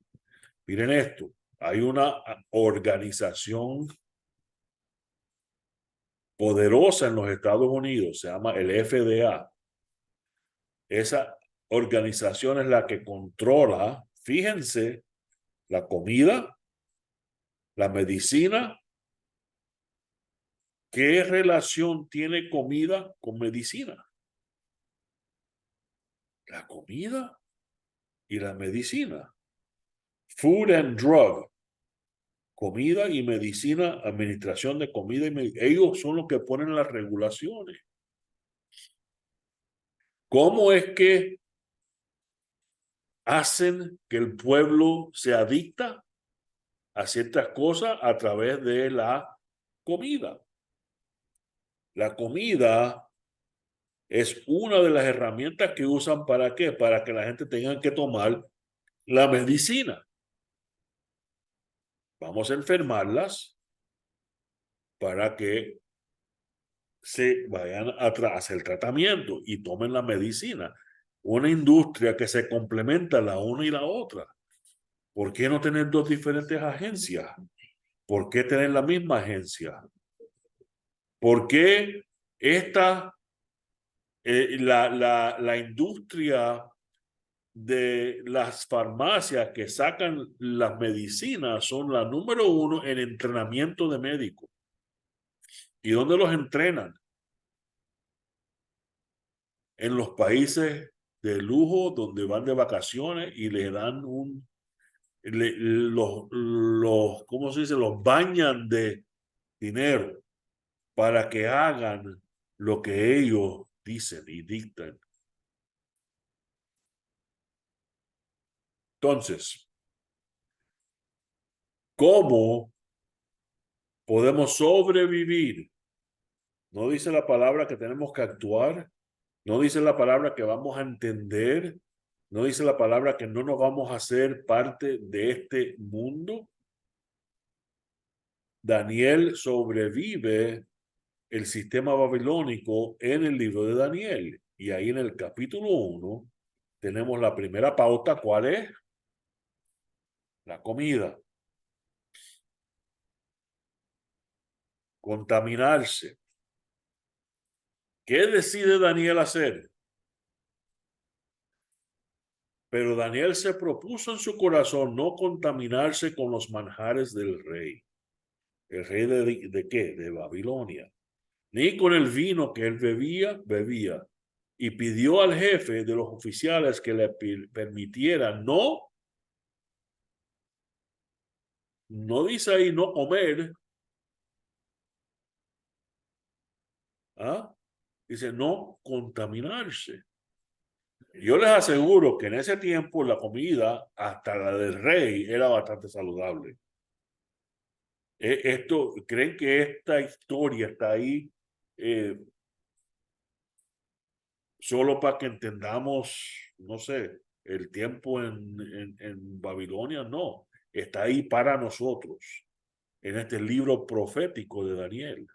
Miren esto, hay una organización poderosa en los Estados Unidos, se llama el FDA. Esa organización es la que controla, fíjense, la comida, la medicina. ¿Qué relación tiene comida con medicina? La comida y la medicina. Food and drug. Comida y medicina, administración de comida y medicina. Ellos son los que ponen las regulaciones. ¿Cómo es que hacen que el pueblo se adicta a ciertas cosas? A través de la comida? La comida es una de las herramientas que usan ¿para qué? Para que la gente tenga que tomar la medicina. Vamos a enfermarlas para que se vayan a hacer el tratamiento y tomen la medicina. Una industria que se complementa la una y la otra. ¿Por qué no tener dos diferentes agencias? ¿Por qué tener la misma agencia? ¿Por qué la industria de las farmacias que sacan las medicinas son la número uno en entrenamiento de médicos? ¿Y dónde los entrenan? En los países de lujo donde van de vacaciones y le dan ¿cómo se dice? Los bañan de dinero para que hagan lo que ellos dicen y dictan. Entonces, ¿cómo podemos sobrevivir? No dice la palabra que tenemos que actuar, no dice la palabra que vamos a entender, no dice la palabra que no nos vamos a hacer parte de este mundo. Daniel sobrevive el sistema babilónico en el libro de Daniel. Y ahí en el capítulo 1 tenemos la primera pauta. ¿Cuál es? La comida. Contaminarse. ¿Qué decide Daniel hacer? Pero Daniel se propuso en su corazón no contaminarse con los manjares del rey. ¿El rey de qué? De Babilonia. Ni con el vino que él bebía. Y pidió al jefe de los oficiales que le permitiera no dice ahí no comer. ¿Ah? Dice no contaminarse. Yo les aseguro que en ese tiempo la comida, hasta la del rey, era bastante saludable. ¿Creen que esta historia está ahí solo para que entendamos, no sé, el tiempo en Babilonia? No, está ahí para nosotros, en este libro profético de Daniel.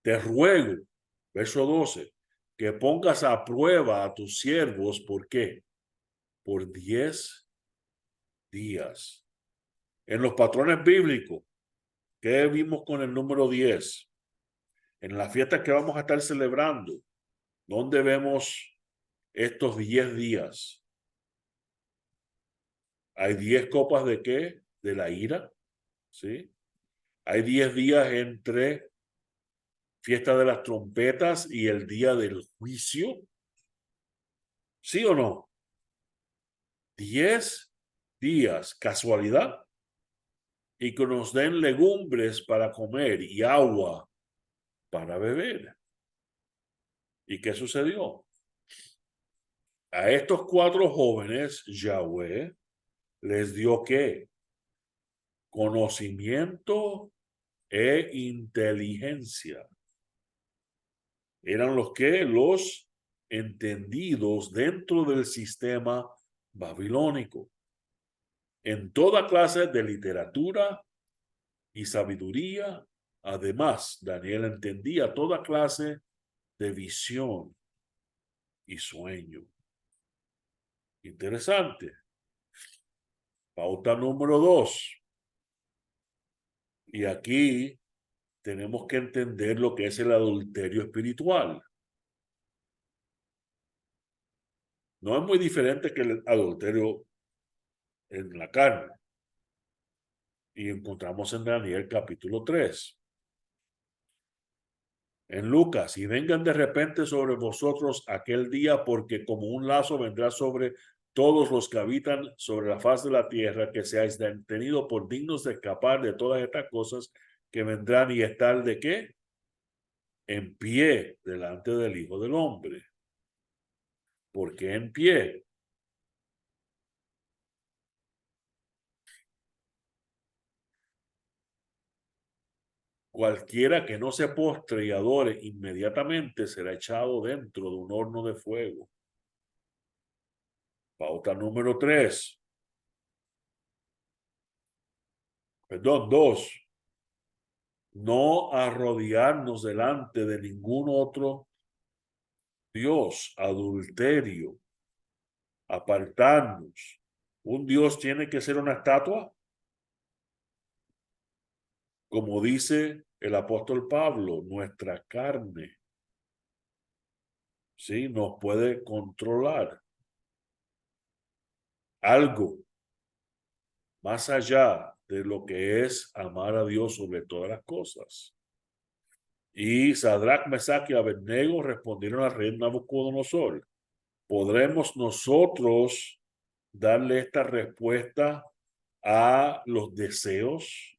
Te ruego, verso 12, que pongas a prueba a tus siervos. ¿Por qué? Por 10 días. En los patrones bíblicos, ¿qué vimos con el número 10? En la fiesta que vamos a estar celebrando, ¿dónde vemos estos 10 días? ¿Hay 10 copas de qué? De la ira, ¿sí? Hay 10 días entre fiesta de las trompetas y el día del juicio, ¿sí o no? 10 días, casualidad, y que nos den legumbres para comer y agua para beber. ¿Y qué sucedió? A estos 4 jóvenes, Yahweh les dio ¿qué? Conocimiento e inteligencia. Eran los entendidos dentro del sistema babilónico. En toda clase de literatura y sabiduría. Además, Daniel entendía toda clase de visión y sueño. Interesante. Pauta número 2. Y aquí tenemos que entender lo que es el adulterio espiritual. No es muy diferente que el adulterio en la carne. Y encontramos en Daniel capítulo 3. En Lucas, y vengan de repente sobre vosotros aquel día, porque como un lazo vendrá sobre todos los que habitan sobre la faz de la tierra, que seáis tenidos por dignos de escapar de todas estas cosas que vendrán y estar de qué? En pie delante del Hijo del Hombre. ¿Por qué en pie? Cualquiera que no se postre y adore inmediatamente será echado dentro de un horno de fuego. Pauta número 3. Perdón, 2. No arrodillarnos delante de ningún otro Dios, adulterio, apartarnos. ¿Un Dios tiene que ser una estatua? Como dice el apóstol Pablo, nuestra carne, ¿sí? Nos puede controlar. Algo más allá de lo que es amar a Dios sobre todas las cosas. Y Sadrach, Mesach y Abednego respondieron al rey Nabucodonosor: ¿podremos nosotros darle esta respuesta a los deseos,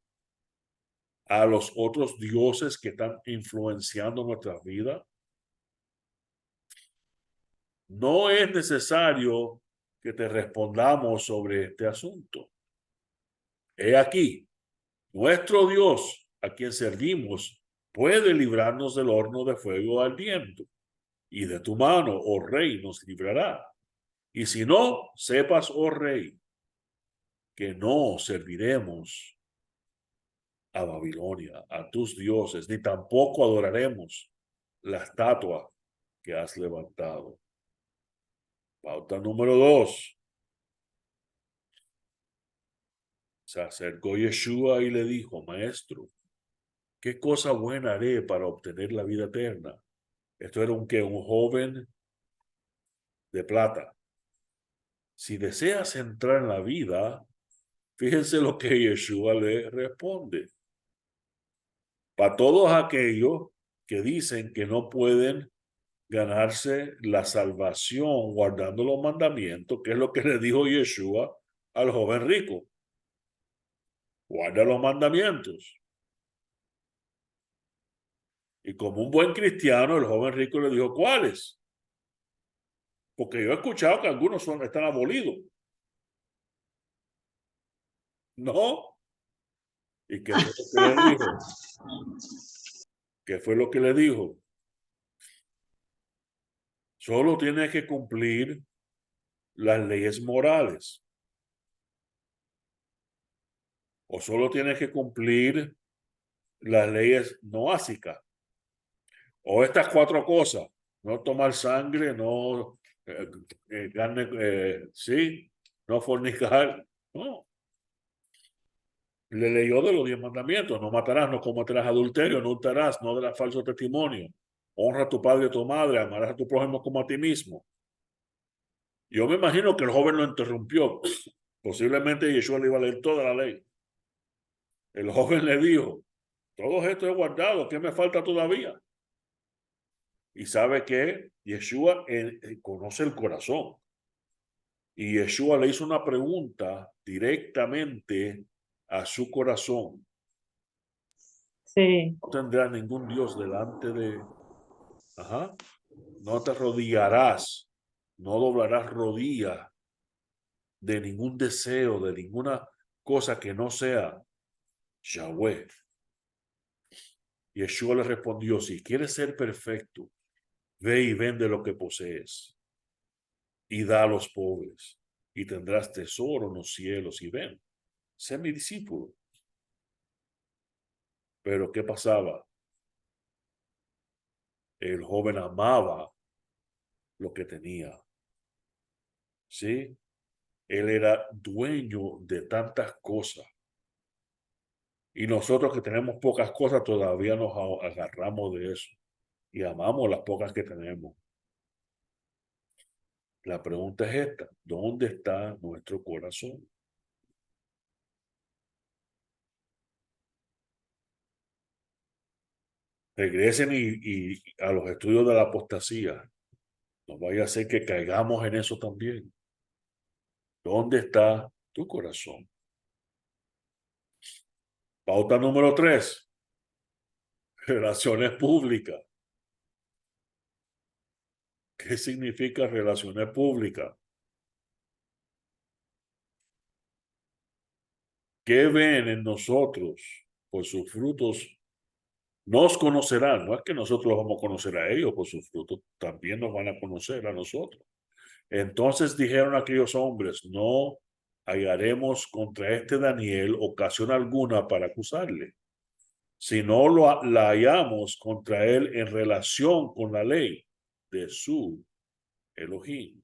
a los otros dioses que están influenciando nuestras vidas? No es necesario que te respondamos sobre este asunto. He aquí, nuestro Dios, a quien servimos, puede librarnos del horno de fuego ardiente, y de tu mano, oh rey, nos librará. Y si no, sepas, oh rey, que no serviremos a Babilonia, a tus dioses, ni tampoco adoraremos la estatua que has levantado. Pauta número 2. Se acercó Yeshua y le dijo: Maestro, ¿qué cosa buena haré para obtener la vida eterna? Esto era un joven de plata. Si deseas entrar en la vida, fíjense lo que Yeshua le responde. Para todos aquellos que dicen que no pueden ganarse la salvación guardando los mandamientos, que es lo que le dijo Yeshua al joven rico: guarda los mandamientos. Y como un buen cristiano, el joven rico le dijo: ¿cuáles? Porque yo he escuchado que algunos están abolidos. No. ¿Y qué fue lo que le dijo? ¿Qué fue lo que le dijo? Solo tienes que cumplir las leyes morales. O solo tienes que cumplir las leyes noásicas. O estas 4 cosas: no tomar sangre, no carne, sí, no fornicar. No. Le leyó de los 10 mandamientos: no matarás, no cometerás adulterio, no hurtarás, no darás falso testimonio, honra a tu padre y a tu madre, amarás a tu prójimo como a ti mismo. Yo me imagino que el joven lo interrumpió. Posiblemente Yeshua le iba a leer toda la ley. El joven le dijo: todo esto he guardado, ¿qué me falta todavía? Y sabe que Yeshua conoce el corazón. Y Yeshua le hizo una pregunta directamente a su corazón. Sí. No tendrá ningún Dios delante de... Ajá. no te arrodillarás, no doblarás rodilla de ningún deseo, de ninguna cosa que no sea Yahweh. Yeshua le respondió, si quieres ser perfecto, ve y vende lo que posees y da a los pobres y tendrás tesoro en los cielos y ven, sé mi discípulo. Pero ¿qué pasaba? El joven amaba lo que tenía. ¿Sí? Él era dueño de tantas cosas. Y nosotros que tenemos pocas cosas todavía nos agarramos de eso y amamos las pocas que tenemos. La pregunta es esta, ¿dónde está nuestro corazón? Regresen y a los estudios de la apostasía. No vaya a ser que caigamos en eso también. ¿Dónde está tu corazón? Pauta número 3. Relaciones públicas. ¿Qué significa relaciones públicas? ¿Qué ven en nosotros? Por sus frutos nos conocerán. No es que nosotros los vamos a conocer a ellos por sus frutos, también nos van a conocer a nosotros. Entonces dijeron aquellos hombres, no hallaremos contra este Daniel ocasión alguna para acusarle, si no la hallamos contra él en relación con la ley de su Elohim.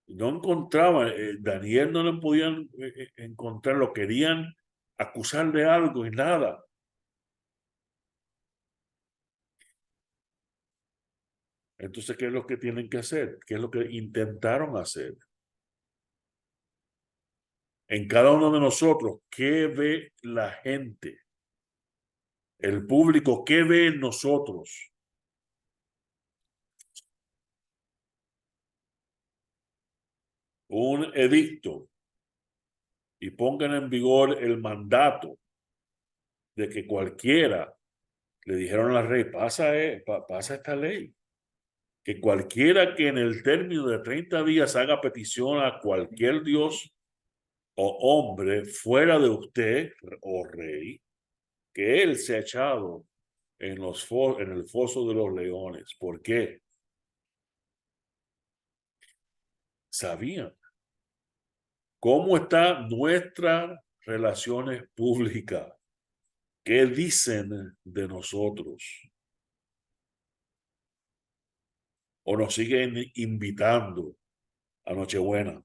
No encontraban, Daniel no le podían encontrar, lo querían acusar de algo y nada. Entonces, ¿qué es lo que tienen que hacer? ¿Qué es lo que intentaron hacer? En cada uno de nosotros, ¿qué ve la gente? El público, ¿qué ve en nosotros? Un edicto y pongan en vigor el mandato de que cualquiera, le dijeron al rey, pasa esta ley, que cualquiera que en el término de 30 días haga petición a cualquier dios o hombre fuera de usted, o rey, que él se ha echado en el foso de los leones. ¿Por qué? Sabían cómo están nuestras relaciones públicas. ¿Qué dicen de nosotros? ¿O nos siguen invitando a Nochebuena?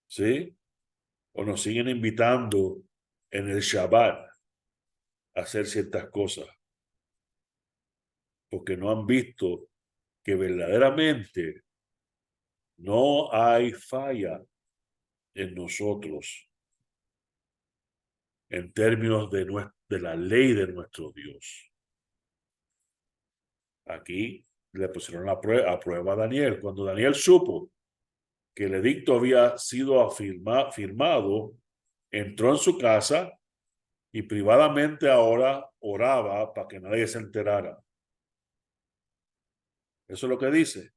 ¿Sí? ¿O nos siguen invitando en el Shabbat a hacer ciertas cosas? Porque no han visto que verdaderamente no hay falla en nosotros en términos de la ley de nuestro Dios. Aquí le pusieron a prueba a Daniel. Cuando Daniel supo que el edicto había sido firmado, entró en su casa y privadamente ahora oraba para que nadie se enterara. Eso es lo que dice.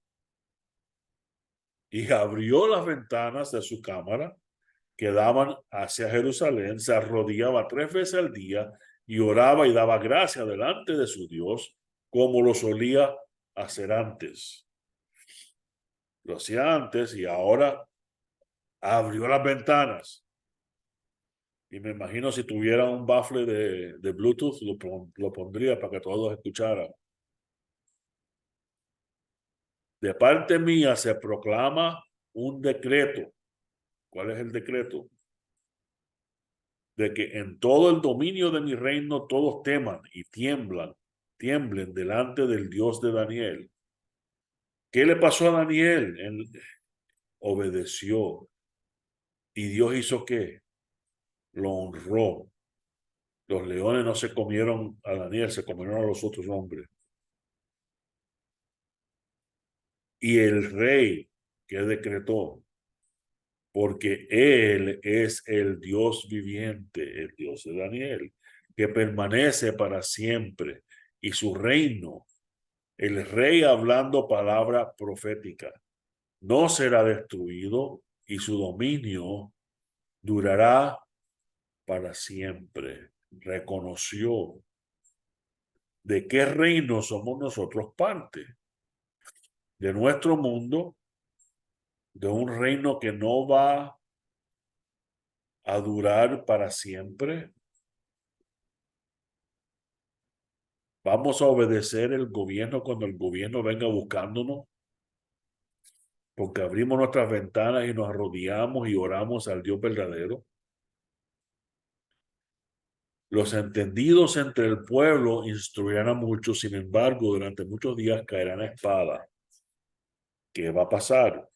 Y abrió las ventanas de su cámara que daban hacia Jerusalén, se arrodillaba 3 veces al día y oraba y daba gracia delante de su Dios, como lo solía hacer antes. Lo hacía antes y ahora abrió las ventanas. Y me imagino si tuviera un bafle de Bluetooth, lo pondría para que todos escucharan. De parte mía se proclama un decreto. ¿Cuál es el decreto? De que en todo el dominio de mi reino todos teman y tiemblen delante del Dios de Daniel. ¿Qué le pasó a Daniel? Él obedeció. ¿Y Dios hizo qué? Lo honró. Los leones no se comieron a Daniel, se comieron a los otros hombres. Y el rey que decretó, porque él es el Dios viviente, el Dios de Daniel, que permanece para siempre, y su reino el rey hablando palabra profética. No será destruido y su dominio durará para siempre. Reconoció de qué reino somos nosotros parte. De nuestro mundo, de un reino que no va a durar para siempre. Vamos a obedecer el gobierno cuando el gobierno venga buscándonos, porque abrimos nuestras ventanas y nos arrodillamos y oramos al Dios verdadero. Los entendidos entre el pueblo instruirán a muchos, sin embargo, durante muchos días caerán a espada. ¿Qué va a pasar?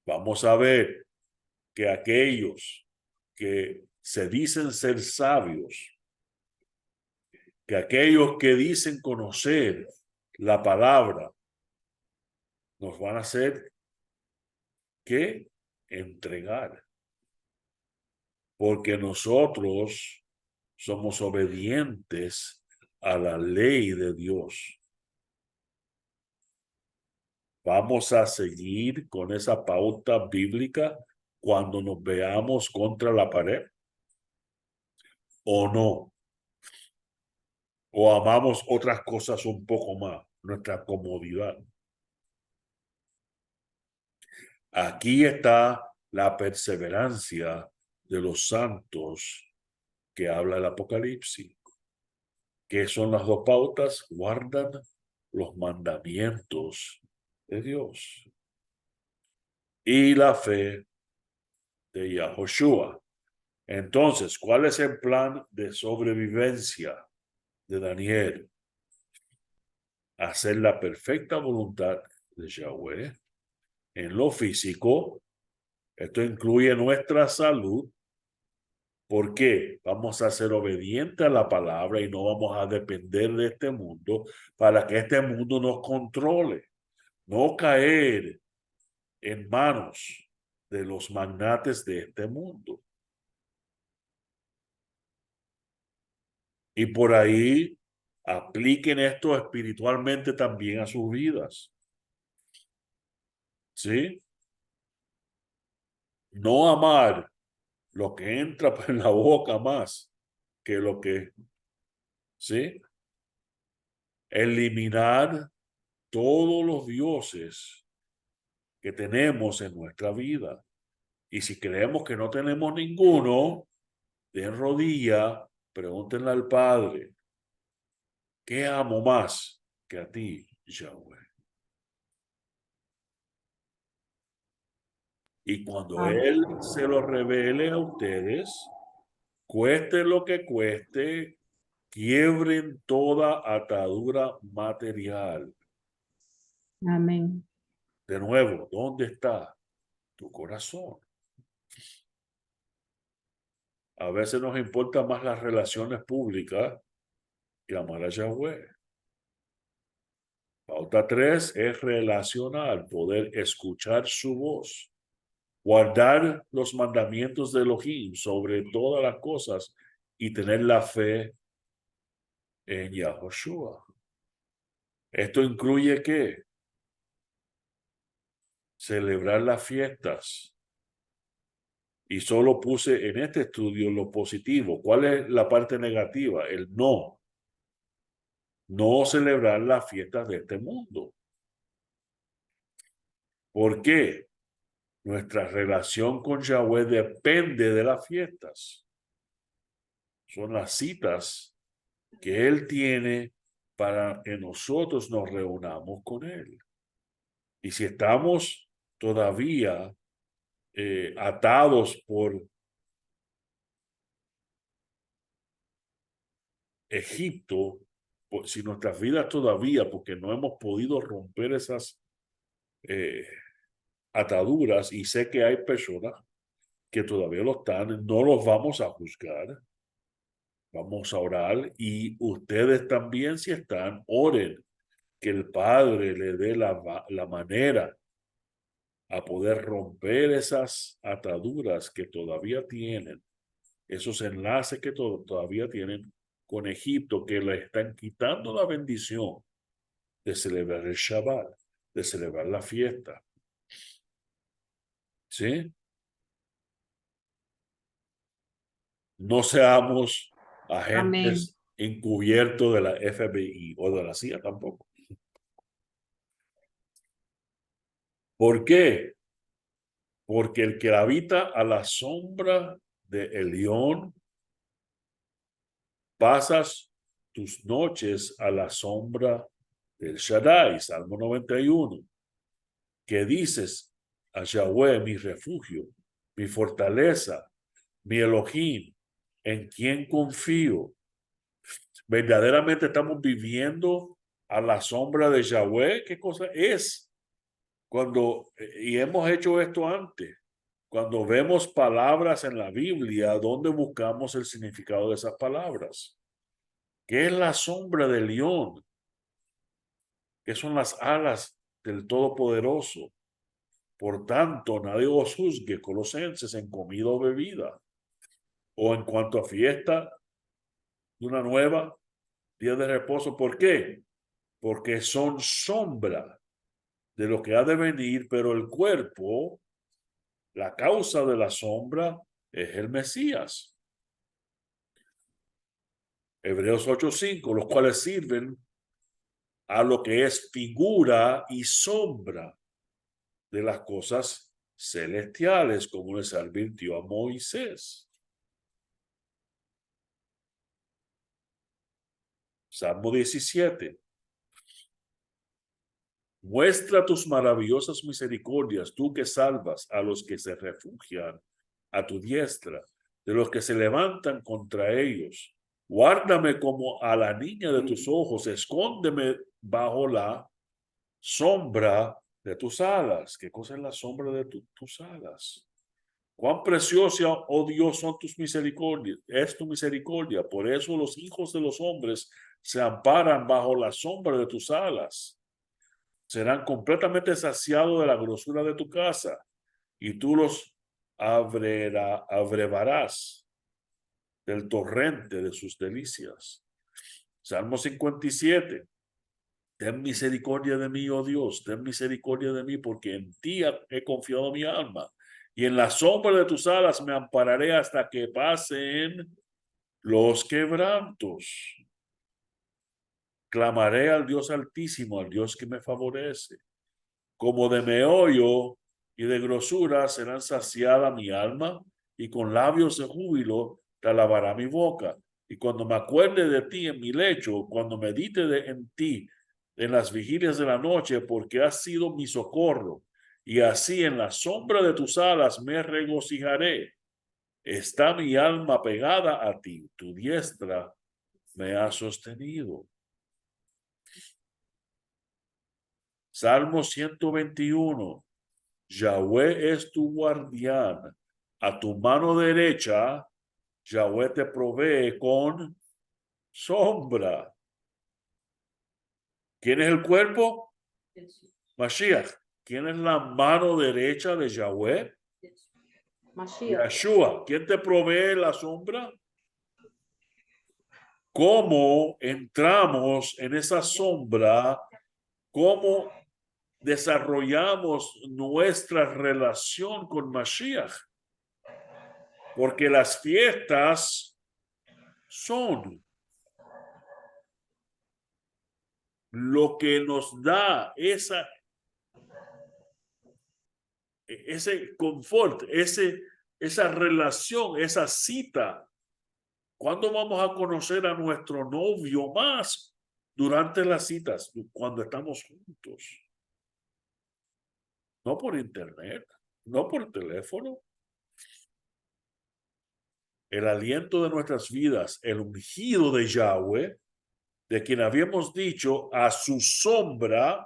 Vamos a ver que aquellos que se dicen ser sabios, que aquellos que dicen conocer la palabra, nos van a hacer que entregar. Porque nosotros somos obedientes a la ley de Dios. Vamos a seguir con esa pauta bíblica cuando nos veamos contra la pared, ¿o no? ¿O amamos otras cosas un poco más, nuestra comodidad? Aquí está la perseverancia de los santos que habla el Apocalipsis. ¿Qué son las dos pautas? Guardan los mandamientos de Dios y la fe de Yahoshua. Entonces, ¿cuál es el plan de sobrevivencia de Daniel? Hacer la perfecta voluntad de Yahweh en lo físico. Esto incluye nuestra salud. ¿Por qué? Vamos a ser obedientes a la palabra y no vamos a depender de este mundo para que este mundo nos controle. No caer en manos de los magnates de este mundo. Y por ahí apliquen esto espiritualmente también a sus vidas. ¿Sí? No amar lo que entra por la boca más que lo que, ¿sí? Eliminar todos los dioses que tenemos en nuestra vida. Y si creemos que no tenemos ninguno, den rodilla, pregúntenle al Padre, ¿qué amo más que a ti, Yahweh? Y cuando Amén. Él se lo revele a ustedes, cueste lo que cueste, quiebren toda atadura material. Amén. De nuevo, ¿dónde está tu corazón? A veces nos importan más las relaciones públicas que amar a Yahweh. Pauta 3 es relacional, poder escuchar su voz, guardar los mandamientos de Elohim sobre todas las cosas y tener la fe en Yahoshua. Esto incluye ¿qué? Celebrar las fiestas. Y solo puse en este estudio lo positivo. ¿Cuál es la parte negativa? El no. No celebrar las fiestas de este mundo. ¿Por qué? Nuestra relación con Yahweh depende de las fiestas. Son las citas que Él tiene para que nosotros nos reunamos con Él. Y si estamos todavía atados por Egipto, si nuestras vidas todavía, porque no hemos podido romper esas ataduras, y sé que hay personas que todavía lo están, no los vamos a juzgar, vamos a orar, y ustedes también, si están, oren, que el Padre le dé la manera a poder romper esas ataduras que todavía tienen, esos enlaces que todavía tienen con Egipto, que le están quitando la bendición de celebrar el Shabbat, de celebrar la fiesta. ¿Sí? No seamos Amén. agentes encubiertos de la FBI o de la CIA tampoco. ¿Por qué? Porque el que habita a la sombra de Elión, pasas tus noches a la sombra del Shaddai, Salmo 91, que dices a Yahweh, mi refugio, mi fortaleza, mi Elohim, en quien confío. Verdaderamente estamos viviendo a la sombra de Yahweh. ¿Qué cosa es? Y hemos hecho esto antes, cuando vemos palabras en la Biblia, ¿dónde buscamos el significado de esas palabras? ¿Qué es la sombra del león? ¿Qué son las alas del Todopoderoso? Por tanto, nadie os juzgue, Colosenses, en comida o bebida, o en cuanto a fiesta de una nueva día de reposo. ¿Por qué? Porque son sombra de lo que ha de venir, pero el cuerpo, la causa de la sombra, es el Mesías. Hebreos 8:5, los cuales sirven a lo que es figura y sombra de las cosas celestiales, como les advirtió a Moisés. Salmo 17. Muestra tus maravillosas misericordias, tú que salvas a los que se refugian a tu diestra, de los que se levantan contra ellos. Guárdame como a la niña de tus ojos, escóndeme bajo la sombra de tus alas. ¿Qué cosa es la sombra de tus alas? Cuán preciosa, oh Dios, son tus misericordias, es tu misericordia. Por eso los hijos de los hombres se amparan bajo la sombra de tus alas. Serán completamente saciados de la grosura de tu casa, y tú los abrevarás del torrente de sus delicias. Salmo 57. Ten misericordia de mí, oh Dios, ten misericordia de mí, porque en ti he confiado mi alma, y en la sombra de tus alas me ampararé hasta que pasen los quebrantos. Clamaré al Dios Altísimo, al Dios que me favorece. Como de meollo y de grosura serán saciada mi alma, y con labios de júbilo te alabará mi boca. Y cuando me acuerde de ti en mi lecho, cuando medite en ti en las vigilias de la noche, porque has sido mi socorro, y así en la sombra de tus alas me regocijaré. Está mi alma pegada a ti, tu diestra me ha sostenido. Salmo 121. Yahweh es tu guardián. A tu mano derecha, Yahweh te provee con sombra. ¿Quién es el cuerpo? Mashiach. ¿Quién es la mano derecha de Yahweh? Mashiach. Yeshua. ¿Quién te provee la sombra? ¿Cómo entramos en esa sombra? ¿Cómo desarrollamos nuestra relación con Mashiach? Porque las fiestas son lo que nos da ese confort, esa relación, esa cita. ¿Cuándo vamos a conocer a nuestro novio más? Durante las citas, cuando estamos juntos. No por internet, no por teléfono. El aliento de nuestras vidas, el ungido de Yahweh, de quien habíamos dicho, a su sombra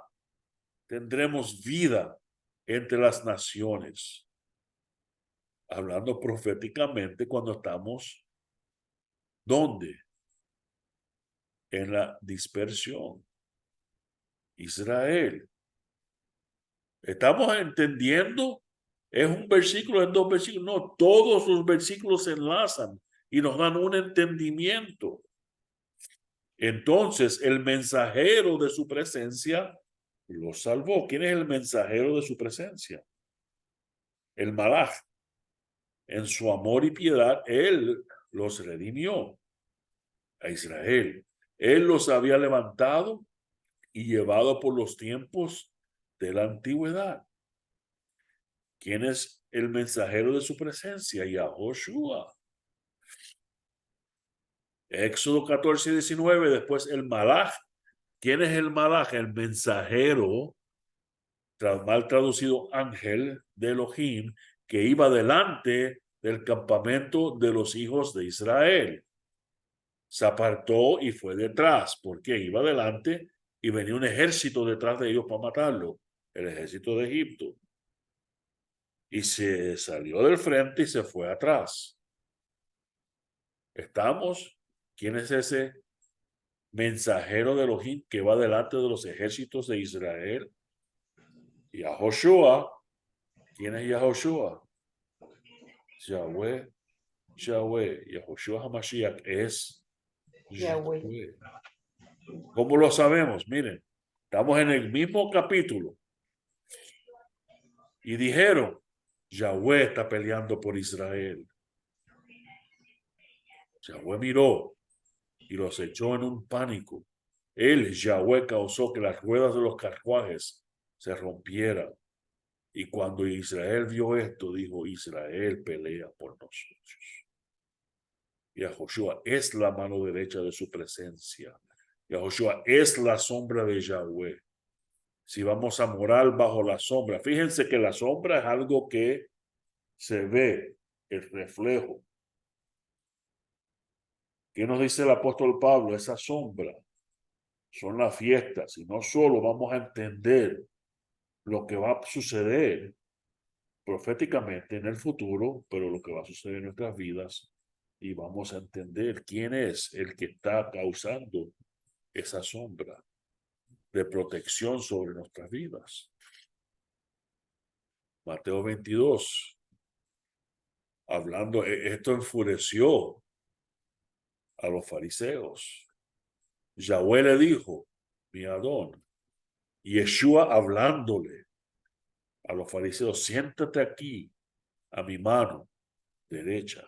tendremos vida entre las naciones. Hablando proféticamente cuando estamos, ¿dónde? En la dispersión. Israel. ¿Estamos entendiendo? ¿Es un versículo, es dos versículos? No, todos los versículos se enlazan y nos dan un entendimiento. Entonces el mensajero de su presencia los salvó. ¿Quién es el mensajero de su presencia? El Malach. En su amor y piedad, él los redimió a Israel. Él los había levantado y llevado por los tiempos de la antigüedad. ¿Quién es el mensajero de su presencia? Yahoshua. Éxodo 14:19, después el Malach. ¿Quién es el Malach? El mensajero, mal traducido ángel de Elohim, que iba delante del campamento de los hijos de Israel. Se apartó y fue detrás, porque iba delante y venía un ejército detrás de ellos para matarlo, el ejército de Egipto. Y se salió del frente y se fue atrás. ¿Estamos? ¿Quién es ese mensajero de Elohim que va delante de los ejércitos de Israel? Yahoshua. ¿Quién es Yahoshua? Yahweh, Yahoshua HaMashiach es Yahweh. Yahweh. ¿Cómo lo sabemos? Miren, estamos en el mismo capítulo. Y dijeron, Yahweh está peleando por Israel. Yahweh miró y los echó en un pánico. Él, Yahweh, causó que las ruedas de los carruajes se rompieran. Y cuando Israel vio esto, dijo, Israel pelea por nosotros. Yahoshua es la mano derecha de su presencia. Yahoshua es la sombra de Yahweh. Si vamos a morar bajo la sombra, fíjense que la sombra es algo que se ve, el reflejo. ¿Qué nos dice el apóstol Pablo? Esa sombra son las fiestas y no solo vamos a entender lo que va a suceder proféticamente en el futuro, pero lo que va a suceder en nuestras vidas y vamos a entender quién es el que está causando esa sombra de protección sobre nuestras vidas. Mateo 22, hablando, esto enfureció a los fariseos. Yahweh le dijo, mi Adón, y Yeshua hablándole a los fariseos, siéntate aquí a mi mano derecha.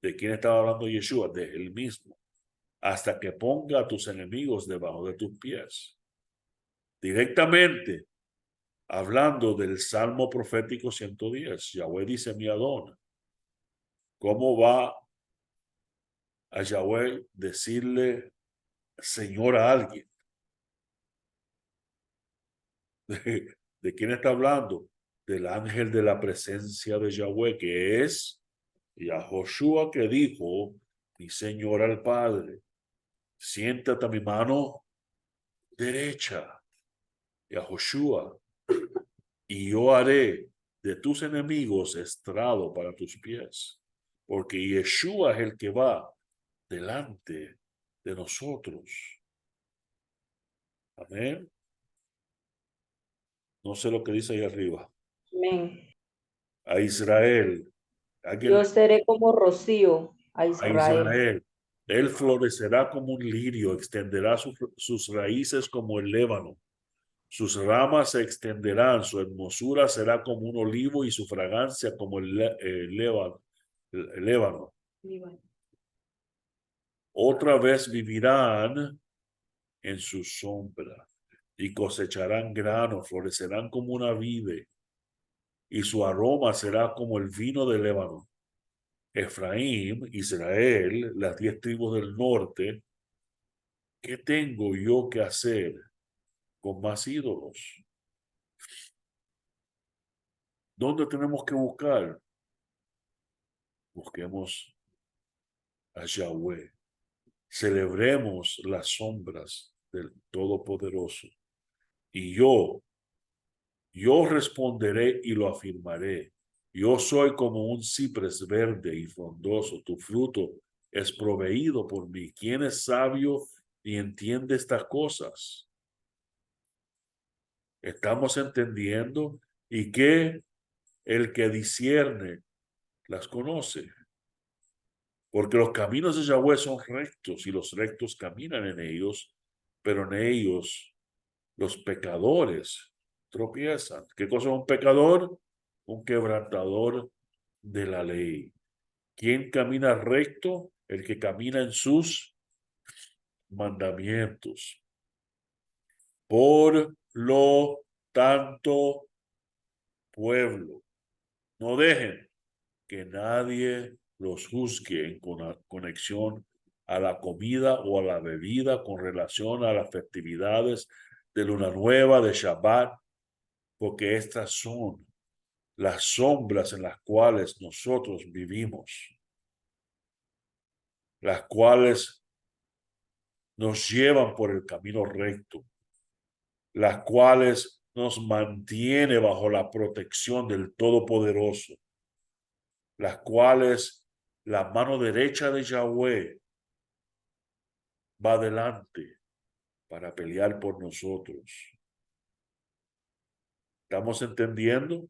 ¿De quién estaba hablando Yeshua? De él mismo. Hasta que ponga a tus enemigos debajo de tus pies. Directamente hablando del Salmo profético 110. Yahweh dice, mi Adón. ¿Cómo va a Yahweh decirle Señor a alguien? ¿De quién está hablando? Del ángel de la presencia de Yahweh, que es Yahoshua, que dijo, mi Señor al Padre, siéntate a mi mano derecha, Yahoshua, y yo haré de tus enemigos estrado para tus pies, porque Yeshua es el que va delante de nosotros. Amén. No sé lo que dice ahí arriba. Amén. A Israel. Yo seré como rocío a A Israel. Israel. Él florecerá como un lirio, extenderá sus raíces como el Líbano. Sus ramas se extenderán, su hermosura será como un olivo y su fragancia como el Líbano. Otra vez vivirán en su sombra y cosecharán grano, florecerán como una vid, y su aroma será como el vino del Líbano. Efraín, Israel, las 10 tribus del norte, ¿qué tengo yo que hacer con más ídolos? ¿Dónde tenemos que buscar? Busquemos a Yahweh. Celebremos las sombras del Todopoderoso. Y yo responderé y lo afirmaré. Yo soy como un ciprés verde y frondoso. Tu fruto es proveído por mí. ¿Quién es sabio y entiende estas cosas? ¿Estamos entendiendo? Y que el que discierne las conoce. Porque los caminos de Yahweh son rectos y los rectos caminan en ellos, pero en ellos los pecadores tropiezan. ¿Qué cosa es un pecador? Un quebrantador de la ley. ¿Quién camina recto? El que camina en sus mandamientos. Por lo tanto, pueblo, no dejen que nadie los juzgue en conexión a la comida o a la bebida con relación a las festividades de Luna Nueva, de Shabbat, porque estas son las sombras en las cuales nosotros vivimos, las cuales nos llevan por el camino recto, las cuales nos mantiene bajo la protección del Todopoderoso, las cuales la mano derecha de Yahweh va adelante para pelear por nosotros. ¿Estamos entendiendo?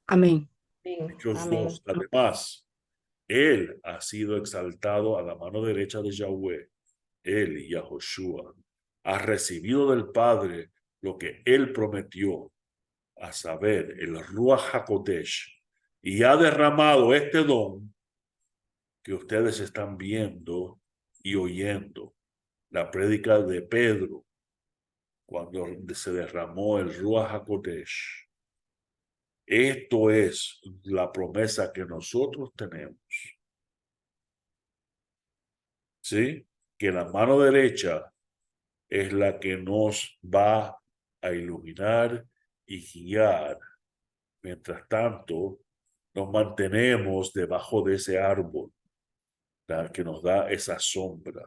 Amén. Hechos Amén. 2. Además, Él ha sido exaltado a la mano derecha de Yahweh. Él, Yahoshua, ha recibido del Padre lo que Él prometió, a saber, el Ruach HaKodesh, y ha derramado este don que ustedes están viendo y oyendo. La prédica de Pedro, cuando se derramó el Ruach HaKodesh. Esto es la promesa que nosotros tenemos. ¿Sí? Que la mano derecha es la que nos va a iluminar y guiar. Mientras tanto, nos mantenemos debajo de ese árbol que nos da esa sombra.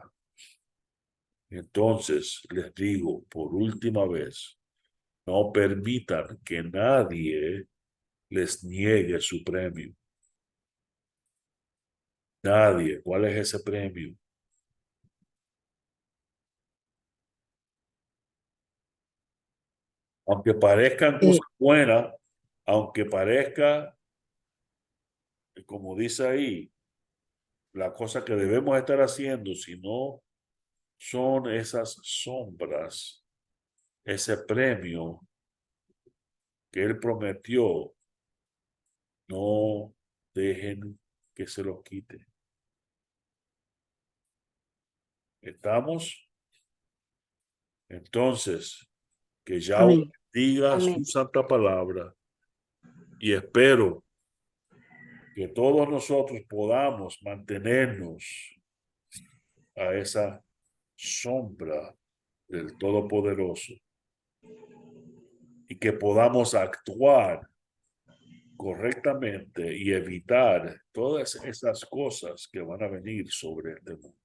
Entonces, les digo por última vez, no permitan que nadie les niegue su premio. Nadie. ¿Cuál es ese premio? Aunque parezcan Eh, cosas buenas, aunque parezca, como dice ahí, la cosa que debemos estar haciendo, si no son esas sombras, ese premio que Él prometió, no dejen que se los quite. ¿Estamos? Entonces, que Yahweh amén. diga Amén. su santa palabra y espero que todos nosotros podamos mantenernos a esa sombra del Todopoderoso y que podamos actuar correctamente y evitar todas esas cosas que van a venir sobre este mundo.